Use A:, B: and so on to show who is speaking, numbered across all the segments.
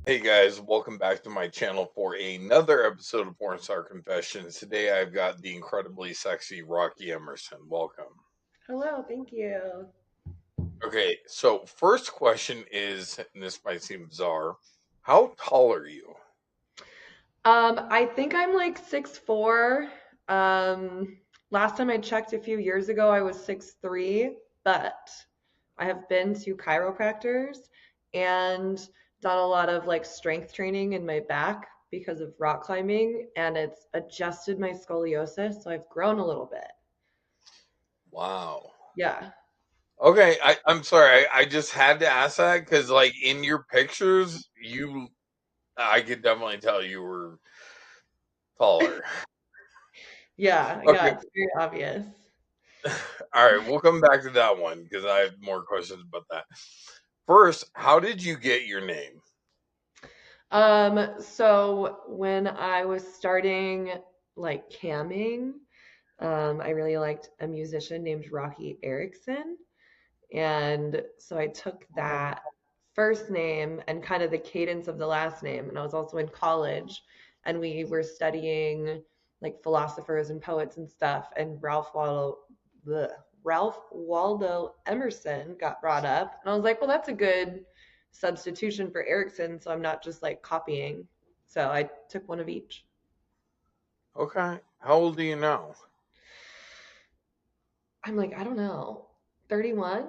A: Hey guys, welcome back to my channel for another episode of Porn Star Confessions. Today I've got the incredibly sexy Rocky Emerson. Welcome.
B: Hello, thank you.
A: Okay, so first question is, and this might seem bizarre, how tall are you?
B: I think I'm like 6'4". Last time I checked a few years ago, I was 6'3", but I have been to chiropractors and done a lot of like strength training in my back because of rock climbing, and it's adjusted my scoliosis, so I've grown a little bit.
A: Wow.
B: Yeah.
A: Okay, I'm sorry, I just had to ask that because, like, in your pictures, I could definitely tell you were taller.
B: Yeah,
A: Okay,
B: yeah, it's very obvious.
A: all right, we'll come back to that one because I have more questions about that. First, how did you get your name?
B: So when I was starting like camming, I really liked a musician named Rocky Erickson. And so I took that first name and kind of the cadence of the last name. And I was also in college and we were studying like philosophers and poets and stuff. And bleh, Ralph Waldo Emerson got brought up. And I was like, well, that's a good substitution for Erickson. So I'm not just like copying. So I took one of each.
A: Okay. How old are you now?
B: I'm like, I don't know, 31?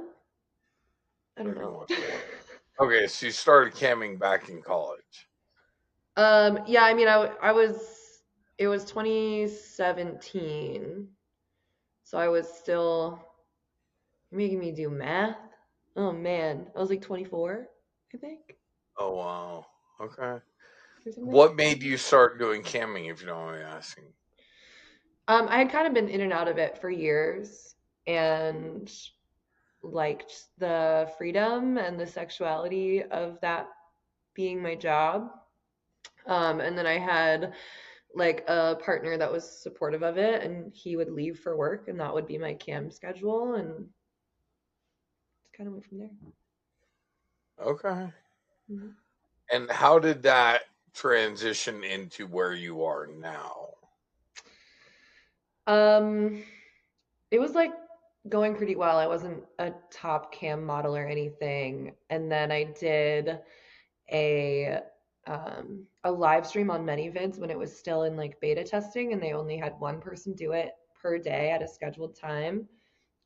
B: I don't know.
A: 31. Okay, so you started camming back in college.
B: Yeah, I mean, I was, it was 2017. So I was still, you're making me do math. Oh man, I was like 24, I think,
A: Oh, wow. Okay.
B: or something.
A: What made you start doing camming, if you don't mind me asking?
B: I had kind of been in and out of it for years and liked the freedom and the sexuality of that being my job. And then I had like a partner that was supportive of it, and he would leave for work, and that would be my cam schedule, and just kind of went from there.
A: Okay.
B: Mhm.
A: And how did that transition into where you are now?
B: Um, it was like going pretty well. I wasn't a top cam model or anything, and then I did a a live stream on ManyVids when it was still in like beta testing, and they only had one person do it per day at a scheduled time,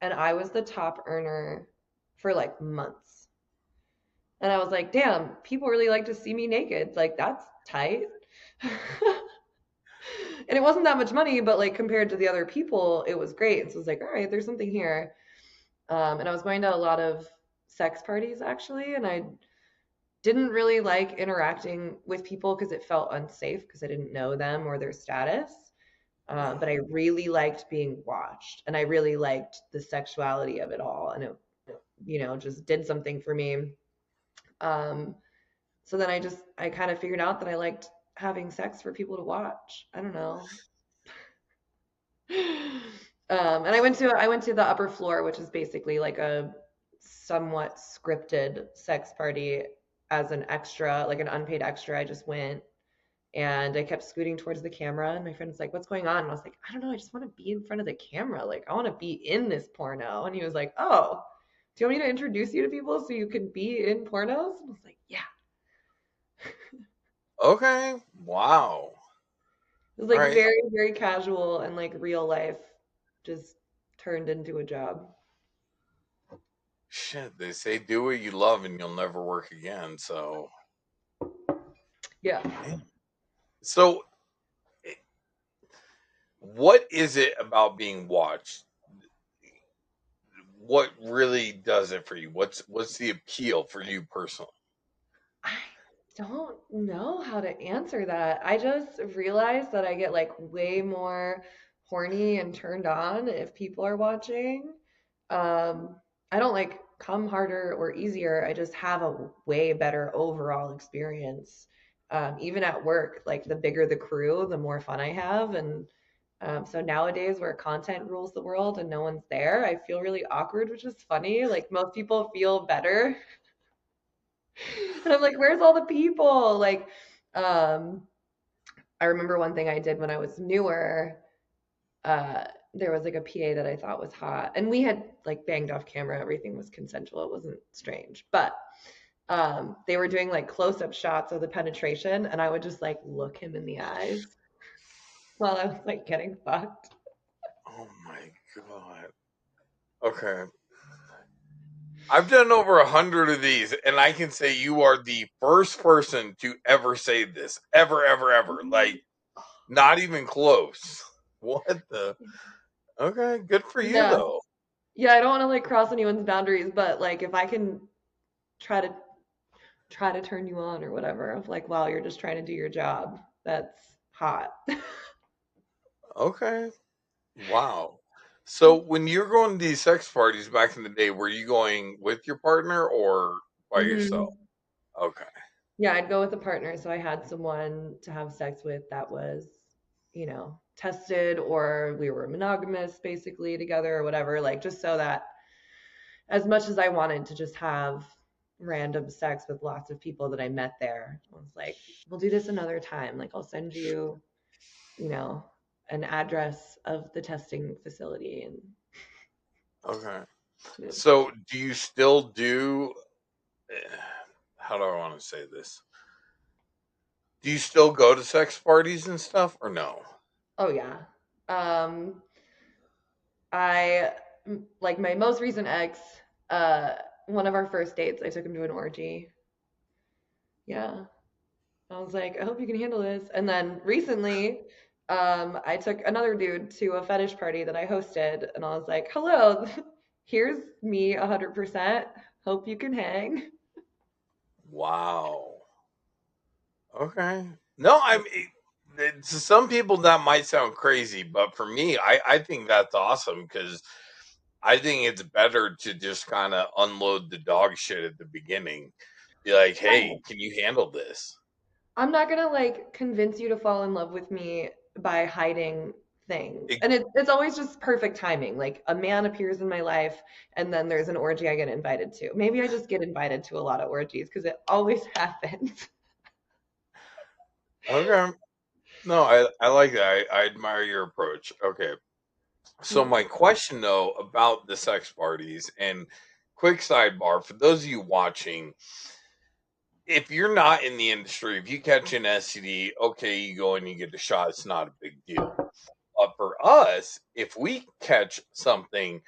B: and I was the top earner for like months. And I was like, damn, people really like to see me naked. Like, that's tight. And it wasn't that much money, but like compared to the other people, it was great. And so I was like, all right, there's something here. And I was going to a lot of sex parties actually, and I didn't really like interacting with people because it felt unsafe because I didn't know them or their status. But I really liked being watched, and I really liked the sexuality of it all, and it, just did something for me. Um, So then I kind of figured out that I liked having sex for people to watch. I don't know. And I went to the upper floor, which is basically like a somewhat scripted sex party as an extra, like an unpaid extra. I just went and I kept scooting towards the camera, and my friend was like, "What's going on?" And I was like, "I don't know. I just want to be in front of the camera. Like I want to be in this porno." And he was like, "Oh, do you want me to introduce you to people so you can be in pornos?" And I was like, "Yeah."
A: Okay. Wow.
B: It was
A: All
B: like
A: right.
B: very, very casual and like real life just turned into a job.
A: Shit, they say do what you love and you'll never work again. So,
B: Yeah.
A: man. So, eh, what is it about being watched? What really does it for you? What's the appeal for you personally?
B: I don't know how to answer that. I just realized that I get like way more horny and turned on if people are watching. Um, I don't like come harder or easier. I just have a way better overall experience. Even at work, like the bigger the crew, the more fun I have. And so nowadays, where content rules the world and no one's there, I feel really awkward, which is funny. Like most people feel better And I'm like, where's all the people? Like, um, I remember one thing I did when I was newer. Uh, there was like a PA that I thought was hot, and we had like banged off camera. Everything was consensual. It wasn't strange, but they were doing like close-up shots of the penetration, and I would just like look him in the eyes while I was like getting fucked.
A: Oh my god. Okay. I've done over 100 of these, and I can say you are the first person to ever say this. Ever, ever, ever. Like, not even close. What the? Okay, good for you,
B: Yeah.
A: though.
B: Yeah, I don't want to like cross anyone's boundaries, but like if I can try to turn you on or whatever, of like while you're just trying to do your job, that's hot.
A: Okay. Wow. So, when you're going to these sex parties back in the day, were you going with your partner or by yourself?
B: Hmm.
A: Okay.
B: Yeah, I'd go with a partner, so I had someone to have sex with that was, tested, or we were monogamous basically together or whatever, like just so that as much as I wanted to just have random sex with lots of people that I met there, I was like, we'll do this another time. Like I'll send you, you know, an address of the testing facility and
A: Okay.
B: yeah.
A: So, do you still do, how do I want to say this? Do you still go to sex parties and stuff or no?
B: Oh yeah. Um I like my most recent ex, uh one of our first dates, I took him to an orgy. Yeah. I was like, I hope you can handle this. And then recently, I took another dude to a fetish party that I hosted, and I was like, hello, here's me 100%. Hope you can hang.
A: Wow. Okay. No, I mean, to some people that might sound crazy, but for me, I think that's awesome because I think it's better to just kind of unload the dog shit at the beginning. Be like, hey,
B: Yeah.
A: can you handle this?
B: I'm not gonna like convince you to fall in love with me by hiding things.
A: It,
B: And it's always just perfect timing. Like a man appears in my life, and then there's an orgy I get invited to. Maybe I just get invited to a lot of orgies because it always happens.
A: okay. No, I like that. I admire your approach. Okay. So my question though about the sex parties and quick sidebar for those of you watching, if you're not in the industry, if you catch an STD, okay, you go and you get the shot. It's not a big deal. But for us, if we catch something,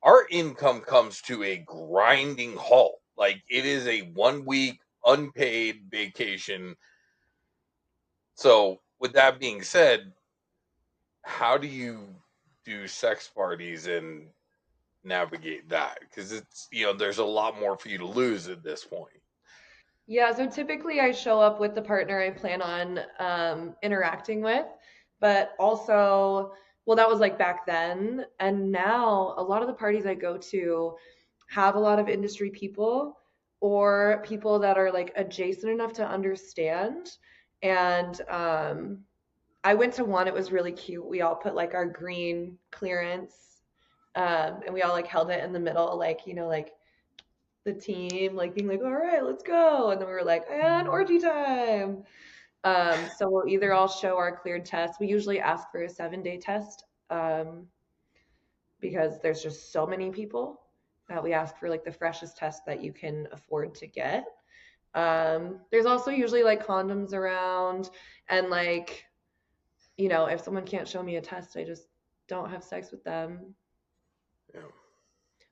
A: our income comes to a grinding halt. Like it is a 1 week unpaid vacation. So, with that being said, how do you do sex parties and navigate that? Because there's a lot more for you to lose at this point.
B: Yeah, so typically I show up with the partner I plan on interacting with, but also, well, that was like back then. And now a lot of the parties I go to have a lot of industry people or people that are like adjacent enough to understand. And I went to one, it was really cute. We all put like our green clearance and we all like held it in the middle, like, like the team like being like, all right, let's go. And then we were like, and orgy time. So we'll either all show our cleared test. We usually ask for a 7-day test because there's just so many people that we ask for like the freshest test that you can afford to get. There's also usually like condoms around and like, if someone can't show me a test, I just don't have sex with them.
A: Yeah.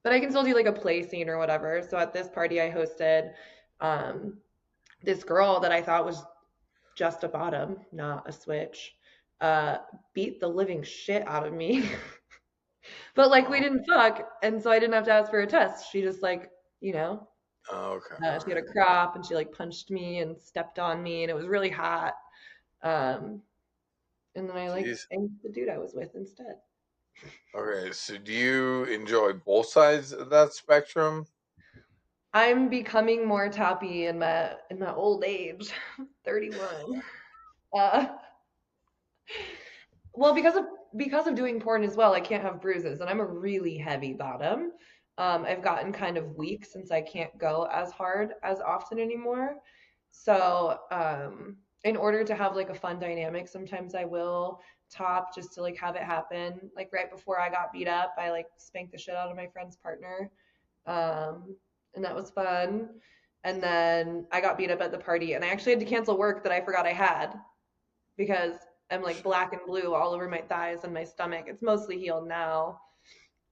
B: But I can still do like a play scene or whatever. So at this party I hosted, um, this girl that I thought was just a bottom, not a switch, uh, beat the living shit out of me. But like we
A: Oh,
B: didn't fuck, and so I didn't have to ask for a test. She just like, you know,
A: okay. All
B: she had
A: right.
B: a crop and she like punched me and stepped on me, and it was really hot. Um, and then I like
A: Jeez.
B: banged the dude I was with instead.
A: Okay. So, do you enjoy both sides of that spectrum?
B: I'm becoming more tappy in my old age, 31. Uh, well, because of doing porn as well, I can't have bruises, and I'm a really heavy bottom. I've gotten kind of weak since I can't go as hard as often anymore. So, in order to have like a fun dynamic, sometimes I will top just to like have it happen. Like right before I got beat up, I like spanked the shit out of my friend's partner. Um, and that was fun. And then I got beat up at the party, and I actually had to cancel work that I forgot I had because I'm like black and blue all over my thighs and my stomach. It's mostly healed now.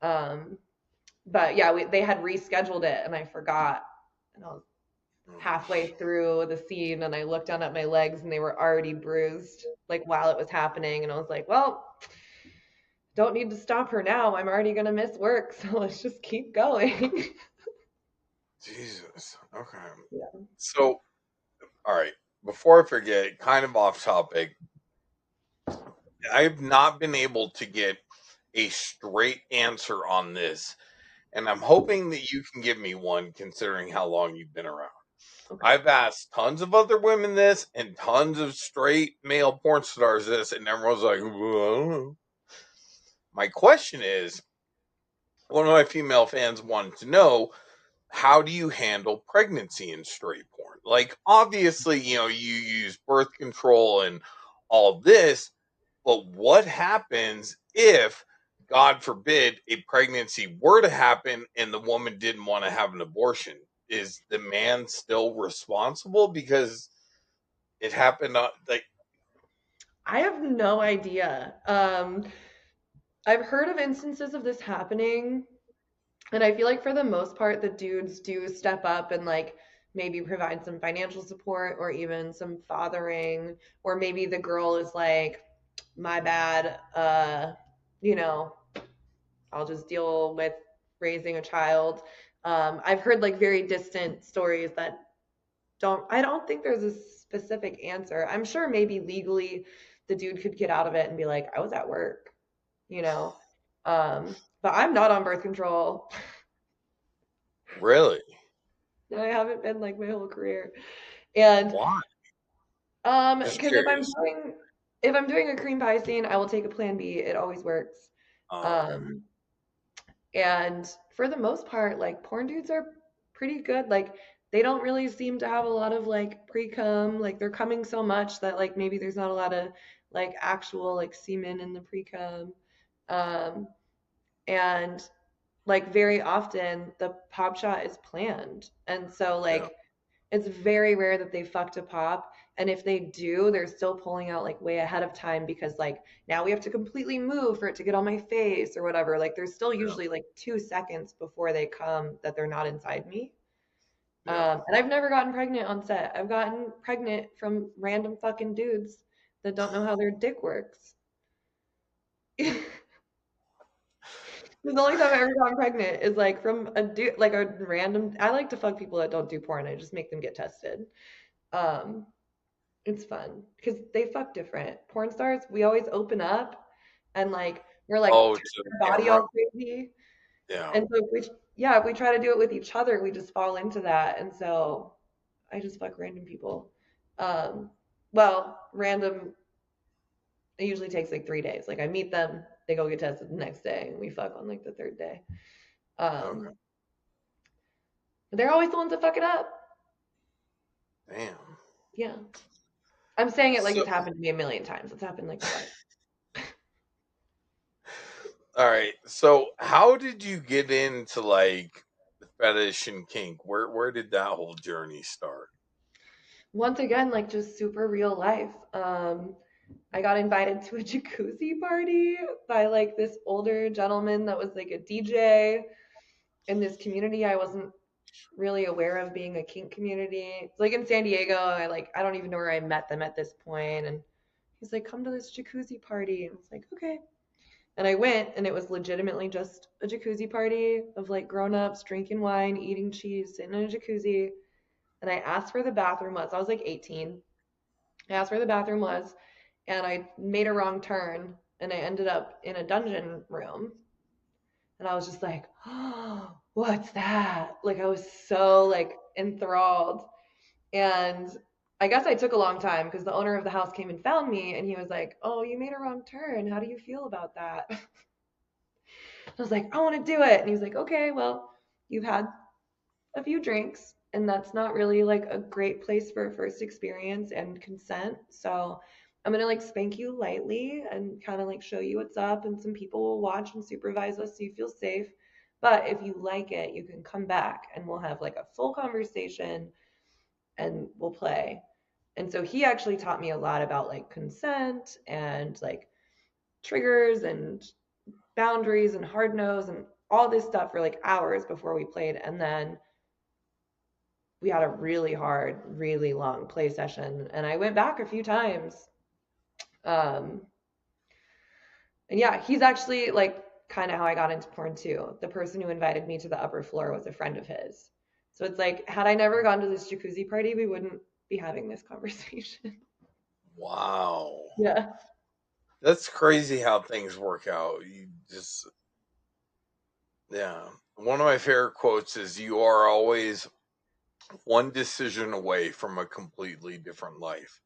B: Um, but yeah, they had rescheduled it and I forgot. And I was halfway through the scene and I looked down at my legs and they were already bruised like while it was happening. And I was like, well, don't need to stop her now. I'm already going to miss work. So let's just keep going.
A: Jesus. Okay.
B: Yeah.
A: So, all right. Before I forget, kind of off topic, I've not been able to get a straight answer on this, and I'm hoping that you can give me one considering how long you've been around.
B: Okay.
A: I've asked tons of other women this and tons of straight male porn stars this, and everyone's like, well, I don't know. My question is, one of my female fans wanted to know, how do you handle pregnancy in straight porn? Like, obviously, you use birth control and all this, but what happens if, God forbid, a pregnancy were to happen and the woman didn't want to have an abortion? Is the man still responsible because it happened? Like,
B: I have no idea. I've heard of instances of this happening. And I feel like for the most part, the dudes do step up and like maybe provide some financial support or even some fathering, or maybe the girl is like, my bad, you know, I'll just deal with raising a child. I've heard like very distant stories that I don't think there's a specific answer. I'm sure maybe legally the dude could get out of it and be like, I was at work, you know. But I'm not on birth control.
A: really?
B: I haven't been like my whole career. And
A: Why? Just
B: because
A: curious.
B: if I'm doing a cream pie scene, I will take a plan B. It always works.
A: Okay.
B: Um and for the most part, like porn dudes are pretty good. Like they don't really seem to have a lot of like pre-cum. Like they're coming so much that like maybe there's not a lot of like actual like semen in the pre-cum. Um and like very often the pop shot is planned. And so
A: Yeah.
B: like it's very rare that they fuck to pop. And if they do, they're still pulling out like way ahead of time because like now we have to completely move for it to get on my face or whatever. Like there's still
A: Yeah.
B: usually like 2 seconds before they come that they're not inside me.
A: Yeah.
B: And I've never gotten pregnant on set. I've gotten pregnant from random fucking dudes that don't know how their dick works. The only time I ever gotten pregnant is like from a dude, like a random. I like to fuck people that don't do porn. I just make them get tested. Um, It's fun because they fuck different. Porn stars, we always open up and like we're like
A: Oh,
B: turning
A: to the
B: our body
A: camera.
B: all crazy.
A: Yeah.
B: And so if we try to do it with each other, we just fall into that. And so I just fuck random people. Um, well, random, it usually takes like 3 days. Like I meet them, they go get tested the next day, and we fuck on like the third day.
A: Okay.
B: Um, but they're always the ones that fuck it up.
A: Damn.
B: Yeah. I'm saying it like
A: So,
B: it's happened to me a million times. It's happened like twice.
A: all right. So, how did you get into like fetish and kink? Where did that whole journey start?
B: Once again, like just super real life. I got invited to a jacuzzi party by like this older gentleman that was like a DJ in this community I wasn't really aware of being a kink community. It's like in San Diego. I don't even know where I met them at this point. And he's like, come to this jacuzzi party. And I was like, okay. And I went and it was legitimately just a jacuzzi party of like grown-ups drinking wine, eating cheese, sitting in a jacuzzi. And I asked where the bathroom was. I was like 18. I asked where the bathroom was and I made a wrong turn and I ended up in a dungeon room. And I was just like, oh, what's that? Like I was so like enthralled. And I guess I took a long time because the owner of the house came and found me and he was like, oh, you made a wrong turn. How do you feel about that? I was like, I want to do it. And he was like, okay, well, you've had a few drinks, and that's not really like a great place for a first experience and consent. So I'm gonna like spank you lightly and kind of like show you what's up, and some people will watch and supervise us so you feel safe. But if you like it, you can come back and we'll have like a full conversation and we'll play. And so he actually taught me a lot about like consent and like triggers and boundaries and hard nose and all this stuff for like hours before we played. And then we had a really hard, really long play session. And I went back a few times. Um, and yeah, he's actually like kind of how I got into porn too. The person who invited me to the upper floor was a friend of his. So it's like, had I never gone to this jacuzzi party, we wouldn't be having this conversation.
A: Wow.
B: Yeah.
A: That's crazy how things work out. You just, yeah. One of my favorite quotes is, "You are always one decision away from a completely different life."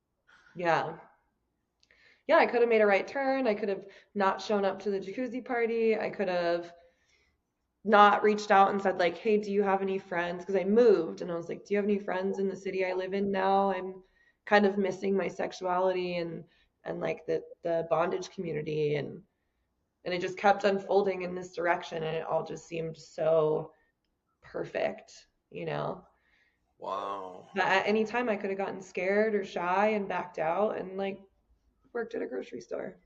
B: Yeah. Yeah, I could have made a right turn. I could have not shown up to the jacuzzi party. I could have not reached out and said like, "Hey, do you have any friends?" Because I moved and I was like, "Do you have any friends in the city I live in now? I'm kind of missing my sexuality and like the bondage community." And it just kept unfolding in this direction and it all just seemed so perfect, you know.
A: Wow.
B: But at any time I could have gotten scared or shy and backed out and like worked at a grocery store.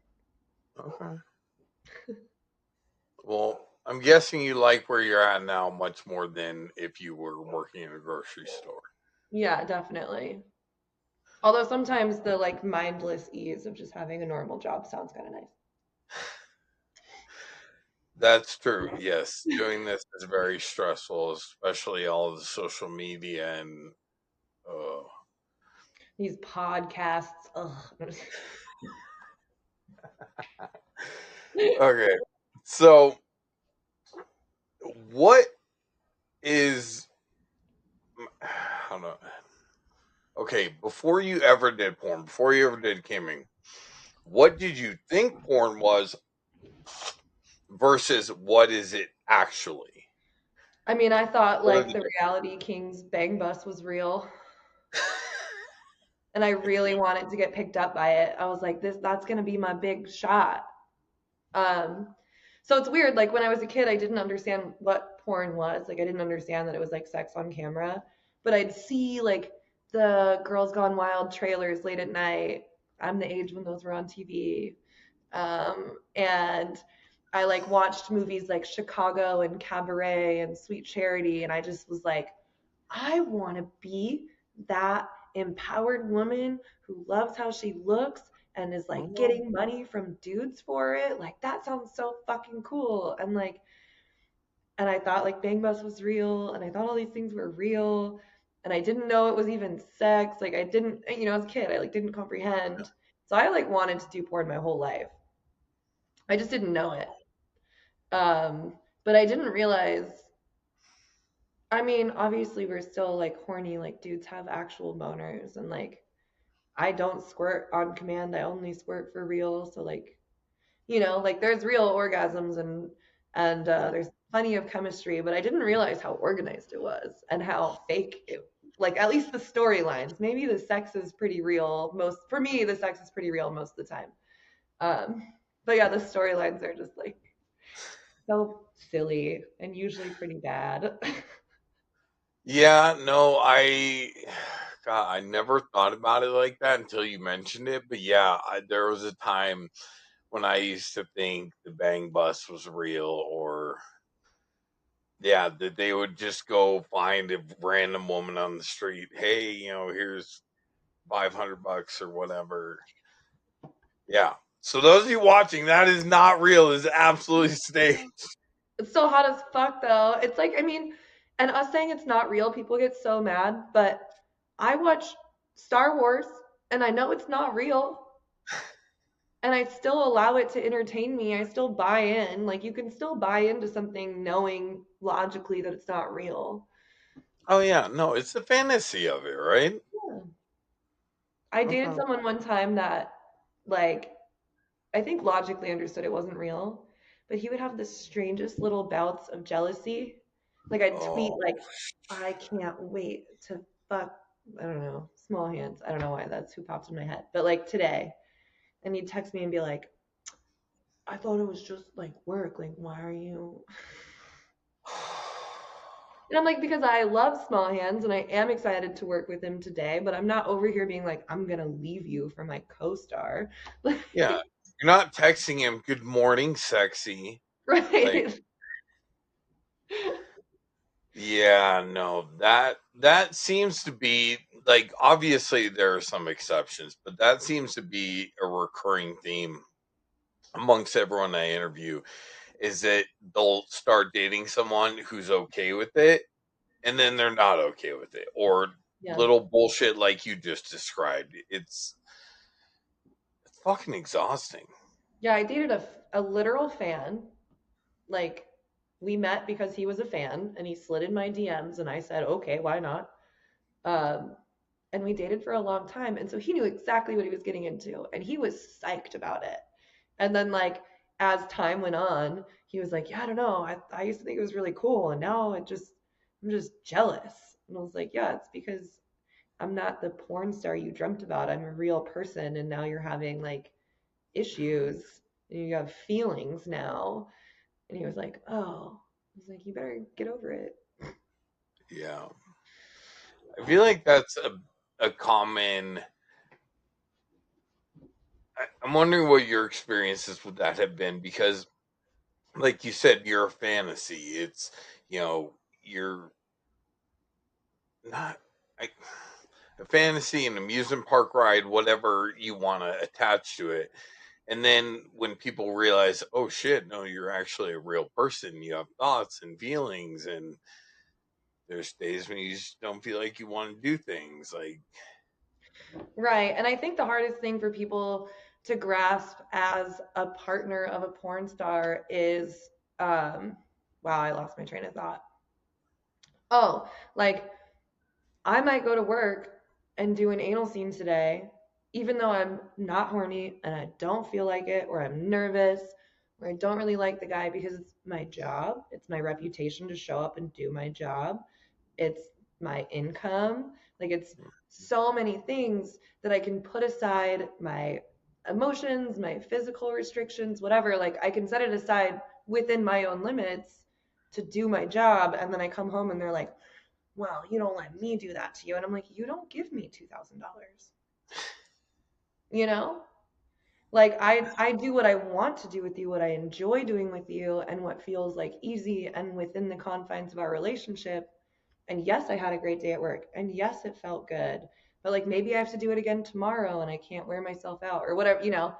A: Okay. Well, I'm guessing you like where you're at now much more than if you were working in a grocery store.
B: Yeah, definitely. Although sometimes the like mindless ease of just having a normal job sounds kind of nice.
A: That's true. Yes. Doing this is very stressful, especially all of the social media and, uh,
B: These podcasts, ugh.
A: okay. So, what is, I don't know. Okay, before you ever did porn, before you ever did gaming, what did you think porn was versus what is it actually?
B: I mean, I thought
A: What are
B: like
A: the
B: the reality Kings bang bus was real, and I really wanted to get picked up by it. I was like, that's gonna be my big shot. Um, so it's weird. Like when I was a kid, I didn't understand what porn was. Like I didn't understand that it was like sex on camera, but I'd see like the Girls Gone Wild trailers late at night. I'm the age when those were on TV. And I like watched movies like Chicago and Cabaret and Sweet Charity, and I just was like, I want to be that empowered woman who loves how she looks and is like
A: Mhm.
B: getting money from dudes for it. Like that sounds so fucking cool. And like, and I thought like Bang Bus was real, and I thought all these things were real, and I didn't know it was even sex. Like I didn't, as a kid, I like didn't comprehend. So I like wanted to do porn my whole life. I just didn't know it. But I didn't realize. I mean, obviously we're still like horny, like dudes have actual boners, and like I don't squirt on command. I only squirt for real. So like, like there's real orgasms and there's plenty of chemistry, but I didn't realize how organized it was and how fake it. Like at least the storylines. Maybe the sex is pretty real. Most for me, the sex is pretty real most of the time. But yeah, the storylines are just like so silly and usually pretty bad.
A: Yeah, no, God, I never thought about it like that until you mentioned it. But yeah, there was a time when I used to think the Bang Bus was real, or yeah, that they would just go find a random woman on the street. Hey, here's $500 or whatever. Yeah. So those of you watching, that is not real. It's absolutely staged.
B: It's so hot as fuck though. It's like, I mean, and us saying it's not real, people get so mad, but I watch Star Wars and I know it's not real and I still allow it to entertain me. I still buy in. Like you can still buy into something knowing logically that it's not real.
A: Oh yeah, no, it's the fantasy of it, right?
B: Yeah. I dated
A: Okay.
B: someone one time that like I think logically understood it wasn't real, but he would have the strangest little bouts of jealousy Like I'd tweet
A: Oh,
B: like, I can't wait to fuck, I don't know, small hands. I don't know why that's who popped in my head. But like today, and he'd text me and be like, I thought it was just like work. Like, why are you? And I'm like, because I love small hands and I am excited to work with him today, but I'm not over here being like, I'm gonna leave you for my co-star.
A: yeah. You're not texting him, "Good morning, sexy." Like,
B: Right.
A: yeah, no, that seems to be like, obviously there are some exceptions, but that seems to be a recurring theme amongst everyone I interview, is that they'll start dating someone who's okay with it, and then they're not okay with it, or
B: Yeah.
A: little bullshit like you just described. It's fucking exhausting.
B: Yeah, I dated a literal fan. Like, we met because he was a fan and he slid in my DMs and I said, okay, why not? Um, and we dated for a long time. And so he knew exactly what he was getting into and he was psyched about it. And then, like, as time went on, he was like, yeah, I don't know. I used to think it was really cool. And now I'm just jealous. And I was like, yeah, it's because I'm not the porn star you dreamt about. I'm a real person. And now you're having like issues and you have feelings now. And he was like, oh, I was like, you better get over it.
A: Yeah. I feel like that's a common. I'm wondering what your experiences with that have been, because, like you said, you're a fantasy. It's, you know, you're not I, a fantasy, an amusement park ride, whatever you want to attach to it. And then when people realize, oh shit, no, you're actually a real person. You have thoughts and feelings, and there's days when you just don't feel like you want to do things. Like,
B: Right. And I think the hardest thing for people to grasp as a partner of a porn star is, um, wow, I lost my train of thought. Oh, like I might go to work and do an anal scene today, even though I'm not horny and I don't feel like it, or I'm nervous, or I don't really like the guy because it's my job. It's my reputation to show up and do my job. It's my income. Like it's so many things that I can put aside my emotions, my physical restrictions, whatever. Like I can set it aside within my own limits to do my job. And then I come home and they're like, well, you don't let me do that to you. And I'm like, you don't give me $2,000. You know? Like I do what I want to do with you, what I enjoy doing with you, and what feels like easy and within the confines of our relationship. And yes, I had a great day at work. And yes, it felt good. But like maybe I have to do it again tomorrow and I can't wear myself out or whatever, you know.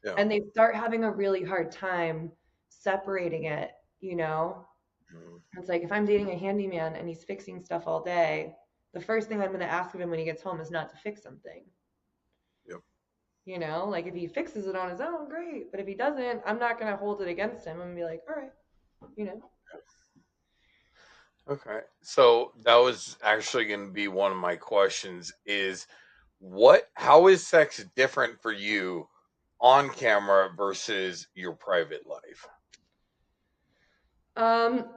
A: yeah,
B: And they start having a really hard time separating it, you know.
A: mm,
B: It's like if I'm dating a handyman and he's fixing stuff all day, the first thing I'm going to ask of him when he gets home is not to fix something.
A: yep,
B: You know, like if he fixes it on his own, great. But if he doesn't, I'm not going to hold it against him. I'm going to be like, all right, you know.
A: okay. So that was actually going to be one of my questions: is what? How is sex different for you on camera versus your private life?
B: Um,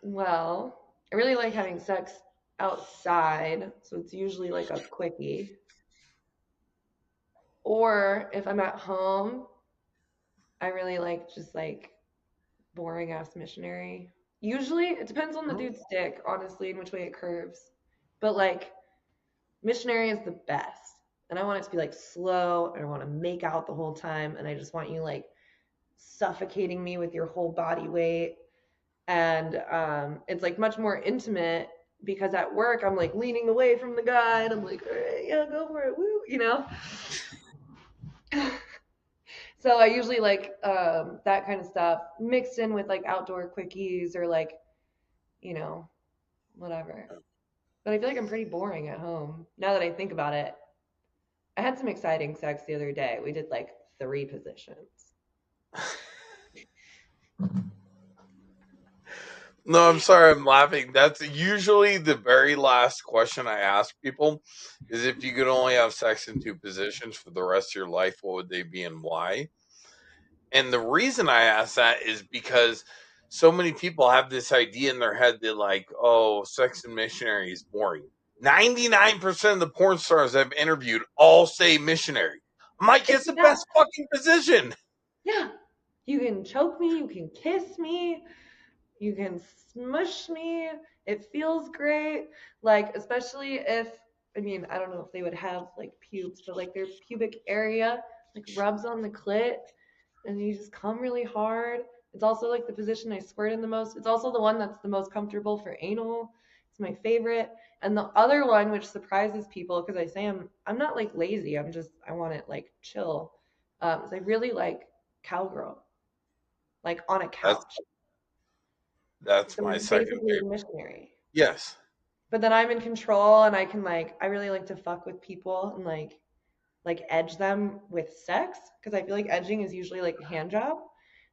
B: well, I really like having sex outside. So it's usually like a quickie. Or if I'm at home, I really like just like boring ass missionary. Usually, it depends on the
A: Mhm.
B: dude's dick, honestly, and which way it curves. But like, missionary is the best. And I want it to be like slow. I want to make out the whole time. And I just want you like suffocating me with your whole body weight. And it's like much more intimate because at work, I'm like leaning away from the guy and I'm like, all right, yeah, go for it. Woo, you know? So I usually like that kind of stuff mixed in with like outdoor quickies or like, you know, whatever. But I feel like I'm pretty boring at home now that I think about it. I had some exciting sex the other day. We did like 3 positions.
A: No, I'm sorry, I'm laughing. That's usually the very last question I ask people, is if you could only have sex in two positions for the rest of your life, what would they be and why? And the reason I ask that is because so many people have this idea in their head that like, oh, sex and missionary is boring. 99% of the porn stars I've interviewed all say missionary. I'm like,
B: It's
A: it's the
B: not.
A: best fucking position.
B: Yeah. You can choke me, you can kiss me, you can smush me. It feels great. Like, especially if, I mean, I don't know if they would have like pubes, but like their pubic area like rubs on the clit and you just come really hard. It's also like the position I squirt in the most. It's also the one that's the most comfortable for anal. It's my favorite. And the other one, which surprises people, because I say I'm not like lazy. I want it like chill. Is I really like cowgirl, like on a
A: That's
B: couch.
A: that's
B: So
A: my
B: I'm
A: second
B: basically a
A: favorite.
B: missionary.
A: Yes,
B: But then I'm in control and I can like I really like to fuck with people and like edge them with sex because I feel like edging is usually like a hand job.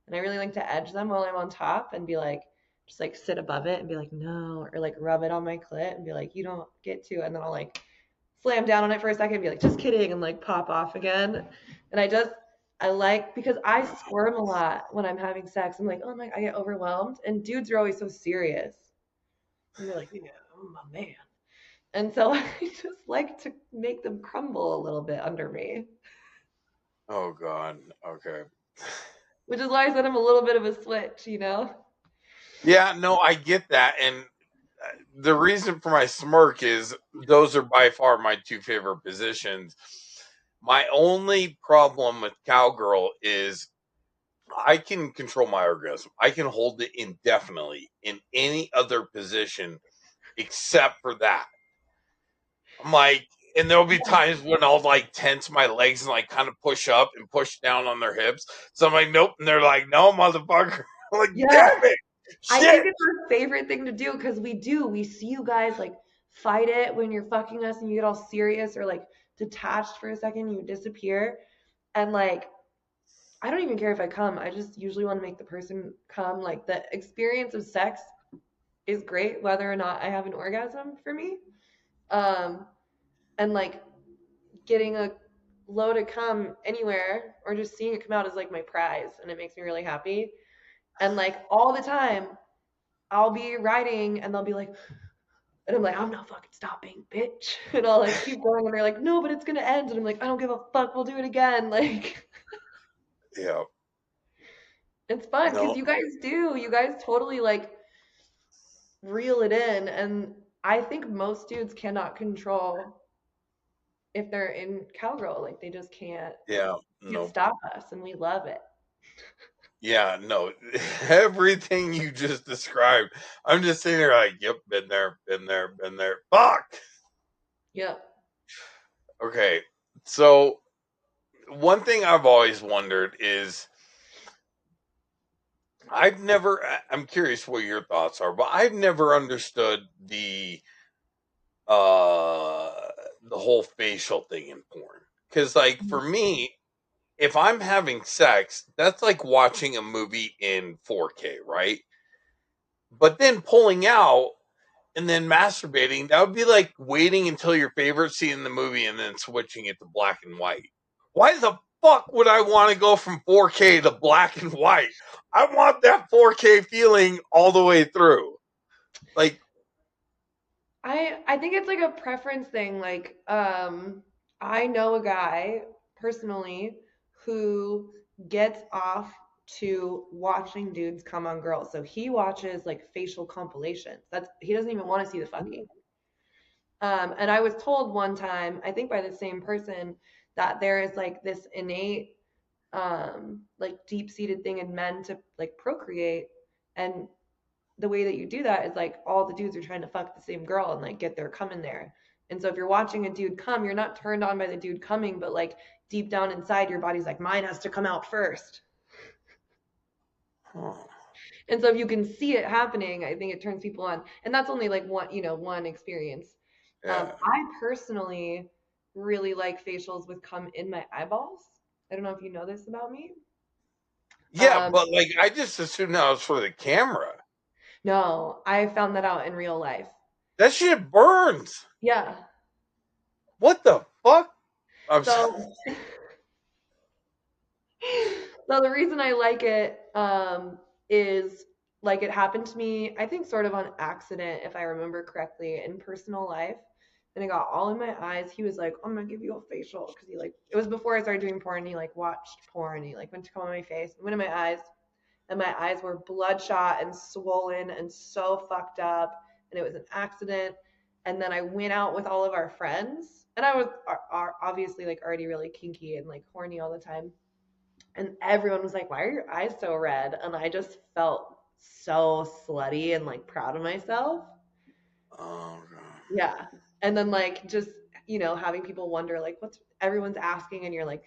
B: And I really like to edge them while I'm on top and be like just like sit above it and be like no or like rub it on my clit and be like you don't get to and then I'll like slam down on it for a second and be like just kidding and like pop off again. And I like because I squirm a lot when I'm having sex. I'm like, oh my, I get overwhelmed, and dudes are always so serious. And they're like, yeah, oh my man. And so I just like to make them crumble a little bit under me,
A: oh god, okay.
B: which is why I said I'm a little bit of a switch, you know?
A: Yeah, no, I get that, and the reason for my smirk is those are by far my two favorite positions. My only problem with cowgirl is I can control my orgasm. I can hold it indefinitely in any other position except for that. I'm like, and there'll be times when I'll like tense my legs and like kind of push up and push down on their hips. So I'm like, nope. And they're like, no, motherfucker. I'm like,
B: Yeah.
A: damn it.
B: I think
A: Shit.
B: it's our favorite thing to do because we see you guys like fight it when you're fucking us and you get all serious or like detached for a second, you disappear. And like, I don't even care if I come. I just usually want to make the person come. Like, the experience of sex is great, whether or not I have an orgasm for me. Um, and like, getting a load to come anywhere or just seeing it come out is like my prize and it makes me really happy. And like all the time, I'll be writing and they'll be like, and I'm like, I'm not fucking stopping, bitch. And I'll like keep going and they're like, no, but it's gonna end. And I'm like, I don't give a fuck, we'll do it again. Like
A: Yeah.
B: it's fun because
A: No.
B: you guys totally like reel it in. And I think most dudes cannot control if they're in cowgirl. Like they just
A: Yeah.
B: can't
A: No.
B: stop us and we love it.
A: Yeah. No. Everything you just described, I'm just sitting there like, yep, been there, been there, been there. Fuck.
B: Yep.
A: Okay. So one thing I've always wondered is I'm curious what your thoughts are, but I've never understood uh the whole facial thing in porn. Cuz like for me, if I'm having sex, that's like watching a movie in 4K, right? But then pulling out and then masturbating, that would be like waiting until your favorite scene in the movie and then switching it to black and white. Why the fuck would I want to go from 4K to black and white? I want that 4K feeling all the way through. Like,
B: I think it's like a preference thing. Like, I know a guy personally who gets off to watching dudes come on girls. So he watches like facial compilations. That's he doesn't even want to see the fucking. And I was told one time, I think by the same person, that there is like this innate, like deep-seated thing in men to like procreate, and the way that you do that is like all the dudes are trying to fuck the same girl and like get their cum in there. And so if you're watching a dude come, you're not turned on by the dude coming, but like deep down inside your body's like mine has to come out first.
A: huh,
B: And so if you can see it happening, I think it turns people on. And that's only like one experience.
A: yeah.
B: I personally really like facials with cum in my eyeballs. I don't know if you know this about me.
A: Yeah,
B: Um,
A: but like I just assumed that was for the camera.
B: no, I found that out in real life.
A: That shit burns.
B: Yeah.
A: What the fuck? I'm sorry.
B: So so the reason I like it is like it happened to me, I think sort of on accident, if I remember correctly, in personal life. And it got all in my eyes. He was like, I'm gonna give you a facial because he like it was before I started doing porn. He like watched porn. He like went to come on my face and went in my eyes, and my eyes were bloodshot and swollen and so fucked up. And it was an accident. And then I went out with all of our friends, and I was obviously like already really kinky and like horny all the time. And everyone was like, "Why are your eyes so red?" And I just felt so slutty and like proud of myself.
A: Oh god.
B: Yeah. And then like just, having people wonder like what's everyone's asking and you're like,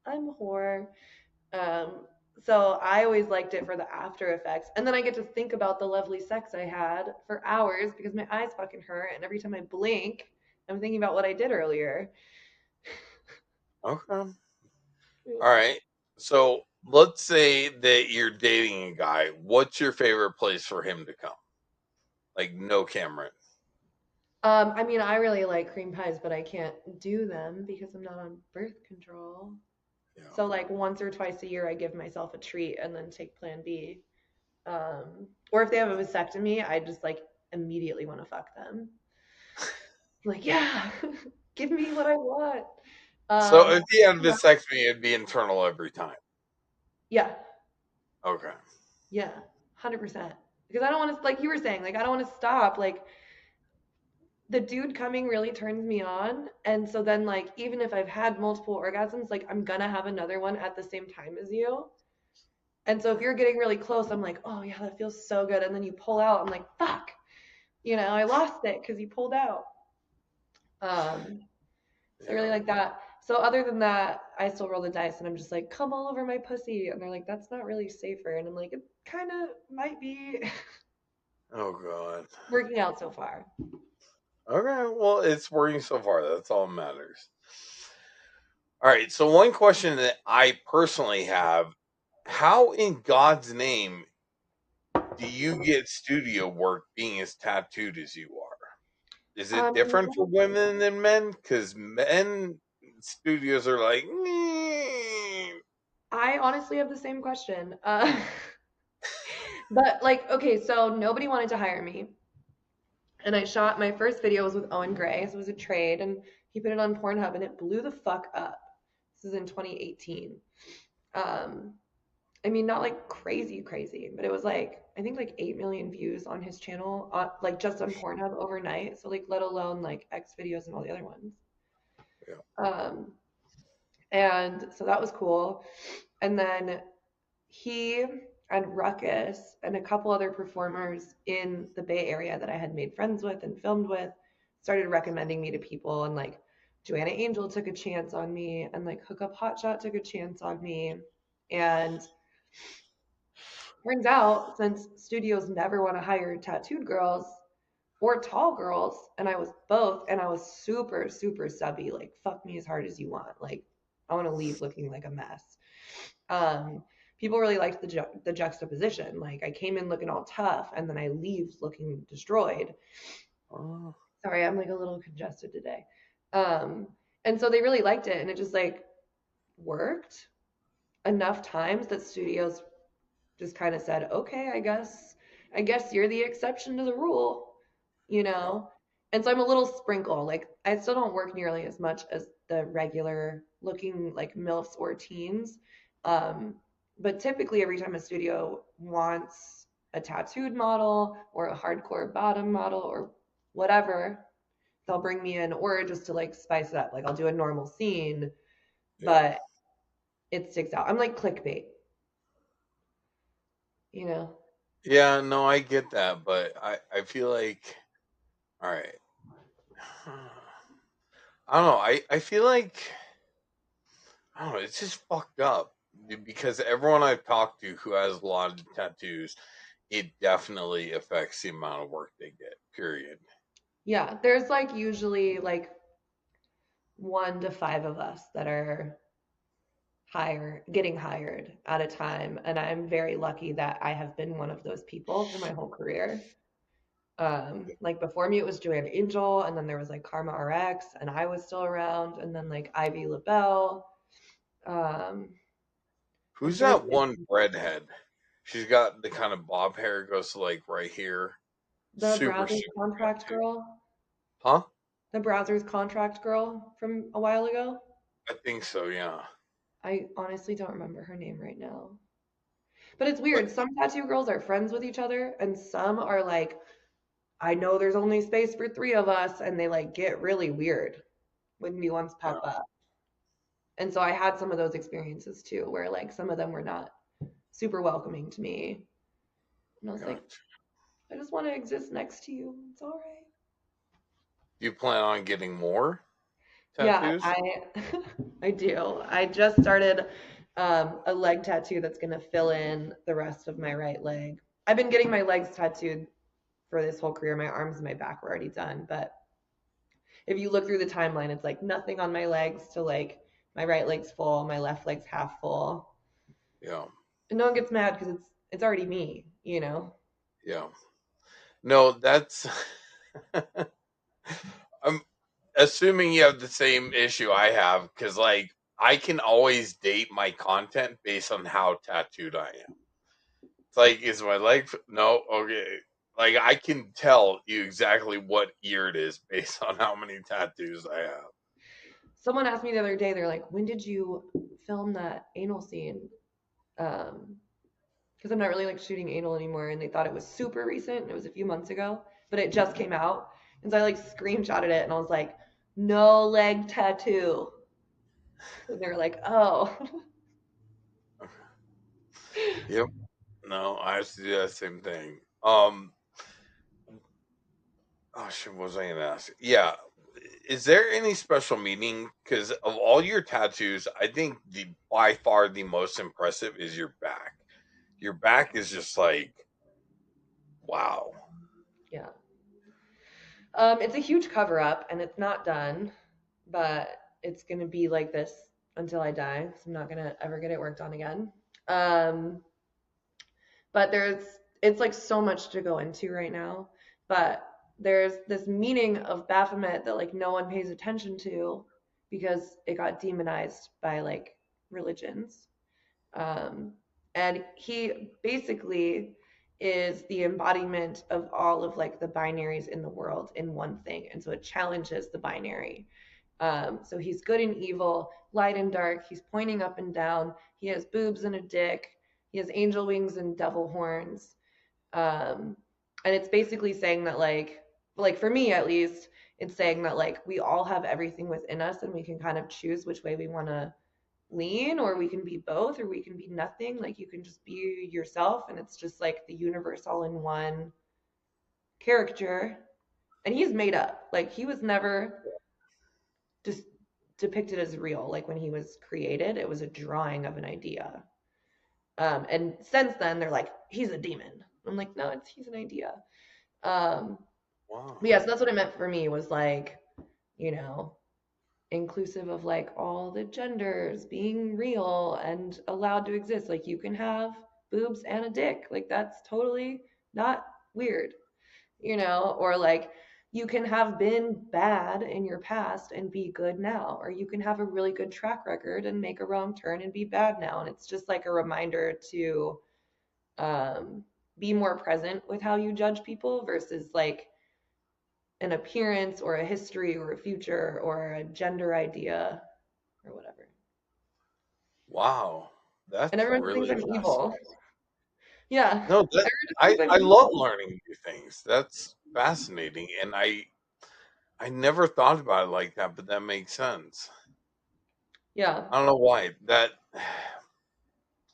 B: I'm a whore. Um, so I always liked it for the after effects. And then I get to think about the lovely sex I had for hours because my eyes fucking hurt. And every time I blink, I'm thinking about what I did earlier.
A: Okay. All right. So let's say that you're dating a guy. What's your favorite place for him to come? Like no camera.
B: I mean, I really like cream pies, but I can't do them because I'm not on birth control.
A: Yeah.
B: So like once or twice a year, I give myself a treat and then take Plan B. Or if they have a vasectomy, I just like immediately want to fuck them. I'm like, yeah, give me what I want.
A: So
B: Um,
A: if he had vasectomy, it'd be internal every time.
B: yeah,
A: Okay.
B: yeah, 100%. Because I don't want to, like you were saying, like I don't want to stop. Like the dude coming really turns me on, and so then like even if I've had multiple orgasms, like I'm gonna have another one at the same time as you. And so if you're getting really close, I'm like, oh yeah, that feels so good. And then you pull out, I'm like, fuck, I lost it because you pulled out. Um, So I really
A: Yeah.
B: like that. So other than that, I still roll the dice and I'm just like, come all over my pussy. And they're like, that's not really safer. And I'm like, it kind of might be
A: Oh god.
B: working out so far.
A: Okay. Well, it's working so far. That's all that matters. All right. So one question that I personally have: how in God's name do you get studio work being as tattooed as you are? Is it different for
B: Well,
A: women than men? Because men studios are like, "Mm."
B: I honestly have the same question. But like, okay, so nobody wanted to hire me. And I shot my first video was with Owen Gray. So it was a trade and he put it on Pornhub and it blew the fuck up. This is in 2018. Um, I mean, not like crazy, crazy, but it was like I think like 8 million views on his channel, like just on Pornhub overnight. So like, let alone like X videos and all the other ones.
A: Yeah.
B: Um, and so that was cool. And then he and Ruckus and a couple other performers in the Bay Area that I had made friends with and filmed with started recommending me to people. And like Joanna Angel took a chance on me, and like Hookup Hotshot took a chance on me. And turns out, since studios never want to hire tattooed girls or tall girls, and I was both, and I was super, super subby, like fuck me as hard as you want. Like I want to leave looking like a mess. Um, People really liked the juxtaposition. Like I came in looking all tough, and then I leave looking destroyed.
A: Oh,
B: Sorry, I'm like a little congested today. Um, and so they really liked it, and it just like worked enough times that studios just kind of said, okay, I guess you're the exception to the rule, you
A: yeah.
B: know? And so I'm a little sprinkle. Like I still don't work nearly as much as the regular looking like MILFs or teens. Um, but typically every time a studio wants a tattooed model or a hardcore bottom model or whatever, they'll bring me in or just to like spice it up. Like I'll do a normal scene,
A: Yeah.
B: but it sticks out. I'm like clickbait, you know?
A: Yeah, no, I get that, but I feel like, all right. I don't know. I feel like, I don't know. It's just fucked up because everyone I've talked to who has a lot of tattoos, it definitely affects the amount of work they get. Period.
B: Yeah, there's like usually like 1 to 5 of us that are getting hired at a time, and I'm very lucky that I have been one of those people for my whole career. Like before me, it was Joanna Angel, and then there was like Karma RX, and I was still around, and then like Ivy LaBelle. Um, I'm
A: Who's
B: sure
A: that
B: there's
A: one redhead? She's got the kind of bob hair goes to like right here.
B: The
A: Super,
B: browser's
A: super
B: contract
A: tattooed.
B: girl.
A: Huh?
B: The browser's contract girl from a while ago.
A: I think so, yeah.
B: I honestly don't remember her name right now. But it's
A: But
B: weird. Some tattoo girls are friends with each other, and some are like, I know there's only space for three of us, and they like get really weird when new ones
A: yeah,
B: pop up. And so I had some of those experiences too, where like some of them were not super welcoming to me. And I was like,
A: gotcha.
B: I just want to exist next to you. It's all right.
A: You plan on getting more
B: Yeah,
A: tattoos?
B: I do. I just started a leg tattoo that's gonna fill in the rest of my right leg. I've been getting my legs tattooed for this whole career. My arms and my back were already done, but if you look through the timeline, it's like nothing on my legs to like my right leg's full, my left leg's half full.
A: Yeah,
B: And no one gets mad because it's already me, you know?
A: yeah. No, that's I'm assuming you have the same issue I have because, like, I can always date my content based on how tattooed I am. It's like, is my leg? No, okay. Like, I can tell you exactly what year it is based on how many tattoos I have.
B: Someone asked me the other day, they're like, when did you film that anal scene? Because I'm not really like shooting anal anymore, and they thought it was super recent. It was a few months ago, but it just came out, and so I like screenshotted it, and I was like, "No leg tattoo," and they were like, "Oh."
A: Yep. No, I have to do that same thing. Oh shit, what was I gonna ask? Yeah, is there any special meaning? Because of all your tattoos, I think the by far the most impressive is your back. Your back is just like wow.
B: Yeah. It's a huge cover up, and it's not done, but it's gonna be like this until I die. So I'm not gonna ever get it worked on again. Um, but it's like so much to go into right now. But there's this meaning of Baphomet that like no one pays attention to because it got demonized by like religions. Um, and he basically is the embodiment of all of like the binaries in the world in one thing. And so it challenges the binary. So he's good and evil, light and dark. He's pointing up and down. He has boobs and a dick. He has angel wings and devil horns. Um, and it's basically saying that like for me at least, it's saying that like we all have everything within us and we can kind of choose which way we want to lean, or we can be both, or we can be nothing. Like you can just be yourself, and it's just like the universe all in one character. And he's made up. Like he was never just depicted as real. Like when he was created, it was a drawing of an idea. And since then, they're like, he's a demon. I'm like, no, he's an idea. Um,
A: Wow.
B: but yeah, so that's what it meant for me was like, you know, inclusive of like all the genders being real and allowed to exist. Like you can have boobs and a dick. Like that's totally not weird, you know, or like you can have been bad in your past and be good now, or you can have a really good track record and make a wrong turn and be bad now. And it's just like a reminder to um, be more present with how you judge people versus like an appearance or a history or a future or a gender idea or whatever.
A: Wow.
B: And
A: That's
B: everyone thinks
A: really
B: I'm evil.
A: fascinating.
B: Yeah,
A: No, that
B: everyone just thinks I'm
A: I love
B: evil.
A: learning new things. That's fascinating, and I never thought about it like that, but that makes sense.
B: Yeah.
A: I don't know why that